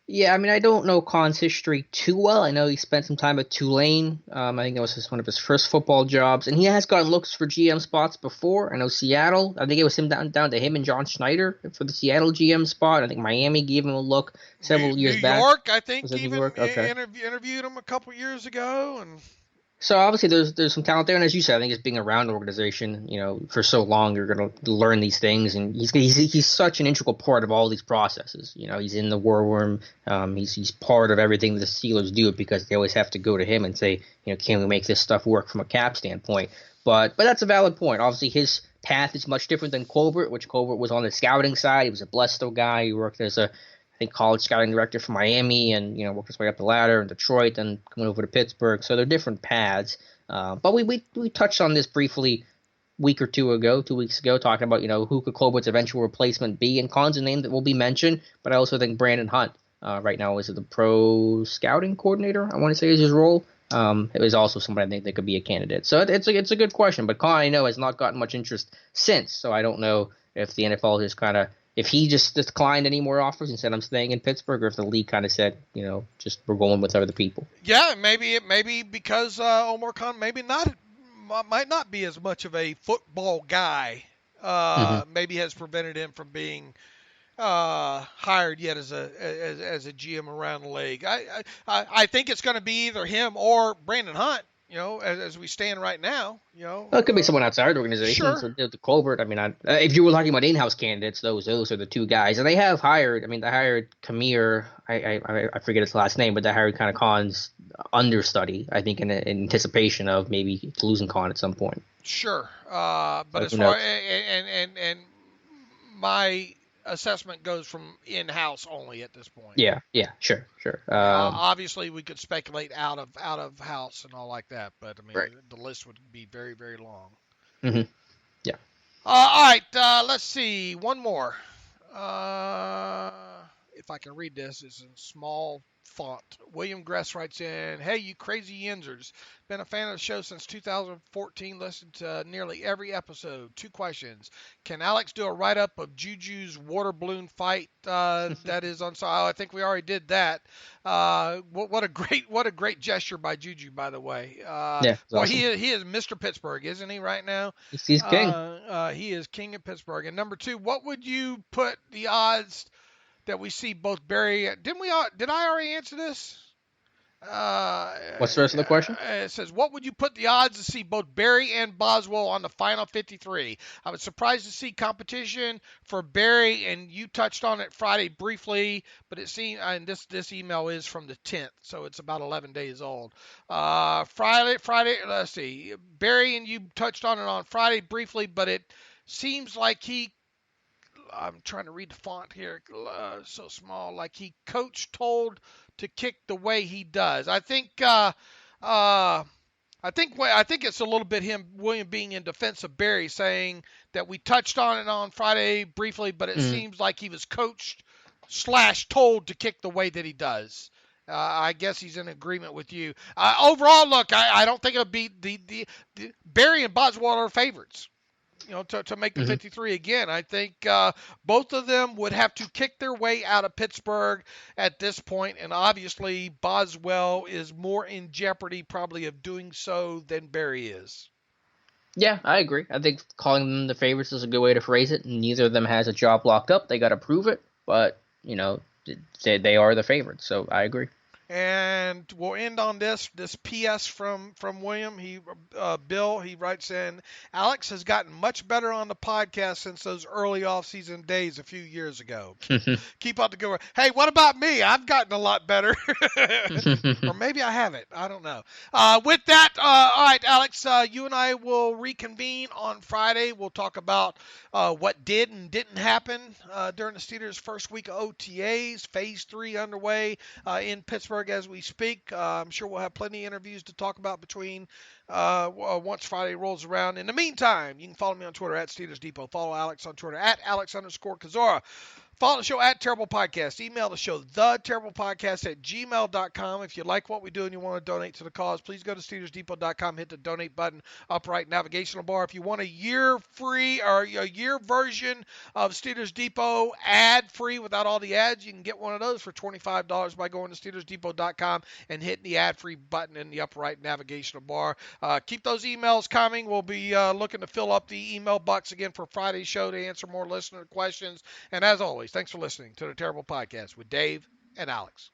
Yeah, I mean, I don't know Khan's history too well. I know he spent some time at Tulane. I think that was one of his first football jobs. And he has gotten looks for GM spots before. I know Seattle. I think it was him down to him and John Schneider for the Seattle GM spot. I think Miami gave him a look several years back. New York, I think, even New York? Okay. Interviewed him a couple years ago. And so obviously there's some talent there, and as you said, I think it's being around an organization, for so long, you're going to learn these things, and he's such an integral part of all these processes. He's in the war room. He's part of everything the Steelers do, because they always have to go to him and say, can we make this stuff work from a cap standpoint? But that's a valid point. Obviously, his path is much different than Colbert, which Colbert was on the scouting side. He was a Blesto guy. He worked as I think college scouting director for Miami, and worked his way up the ladder in Detroit, and coming over to Pittsburgh. So they're different paths. But we touched on this briefly two weeks ago, talking about who could Colbert's eventual replacement be, and Khan's a name that will be mentioned. But I also think Brandon Hunt right now is the pro scouting coordinator, I want to say, is his role. It was also somebody I think that could be a candidate. So it's a good question. But Khan, I know, has not gotten much interest since. So I don't know if the NFL has if he just declined any more offers and said, I'm staying in Pittsburgh, or if the league kind of said, just we're going with other people. Yeah, maybe because Omar Khan might not be as much of a football guy. Maybe has prevented him from being hired yet as a GM around the league. I think it's going to be either him or Brandon Hunt. As we stand right now, Well, it could be someone outside the organization. Sure. So the Colbert, I mean, if you were talking about in-house candidates, those are the two guys. And they have hired, they hired Kamir, I forget his last name, but they hired kind of Khan's understudy, I think, in anticipation of maybe losing Khan at some point. Sure. But as far, and my assessment goes from in-house only at this point. Yeah, sure. Obviously, we could speculate out of house and all like that, but right. The list would be very, very long. Mm-hmm. Yeah. All right, let's see. One more. If I can read this, it's in small font. William Gress writes in, "Hey, you crazy yinzers. Been a fan of the show since 2014. Listened to nearly every episode. 2 questions. Can Alex do a write-up of Juju's water balloon fight that is on sale? I think we already did that. What a great gesture by Juju, by the way. Yeah, well, awesome. he is Mr. Pittsburgh, isn't he, right now? He's king. He is king of Pittsburgh. And number 2, what would you put the odds that we see both Barry? Did I already answer this? What's the rest of the question? It says, what would you put the odds to see both Barry and Boswell on the final 53? I was surprised to see competition for Barry, and you touched on it Friday briefly, but it seemed, and this email is from the 10th, so it's about 11 days old. Friday, let's see. Barry and you touched on it on Friday briefly, but it seems like I'm trying to read the font here, so small, like he coach told to kick the way he does. I think it's a little bit William being in defense of Barry, saying that we touched on it on Friday briefly, but it seems like he was coached / told to kick the way that he does. I guess he's in agreement with you. Overall, look, I don't think it'll be the Barry and Boswell are favorites. To make the 53 again. I think both of them would have to kick their way out of Pittsburgh at this point, and obviously Boswell is more in jeopardy probably of doing so than Barry is. Yeah, I agree. I think calling them the favorites is a good way to phrase it. Neither of them has a job locked up. They got to prove it, but, they are the favorites, so I agree. And we'll end on this PS from William. Bill, he writes in, Alex has gotten much better on the podcast since those early off-season days a few years ago. Keep up the good work. Hey, what about me? I've gotten a lot better. Or maybe I haven't. I don't know. With that, all right, Alex, you and I will reconvene on Friday. We'll talk about what did and didn't happen during the Steelers' first week of OTAs, Phase 3 underway in Pittsburgh as we speak. I'm sure we'll have plenty of interviews to talk about between once Friday rolls around. In the meantime, you can follow me on Twitter at Steelers Depot. Follow Alex on Twitter at Alex_Kozora. Follow the show at Terrible Podcast. Email the show, theterriblepodcast@gmail.com. If you like what we do and you want to donate to the cause, please go to SteelersDepot.com, hit the donate button, upright navigational bar. If you want a year free or a year version of Steelers Depot ad-free without all the ads, you can get one of those for $25 by going to SteelersDepot.com and hitting the ad-free button in the upright navigational bar. Keep those emails coming. We'll be looking to fill up the email box again for Friday's show to answer more listener questions. And as always, thanks for listening to the Terrible Podcast with Dave and Alex.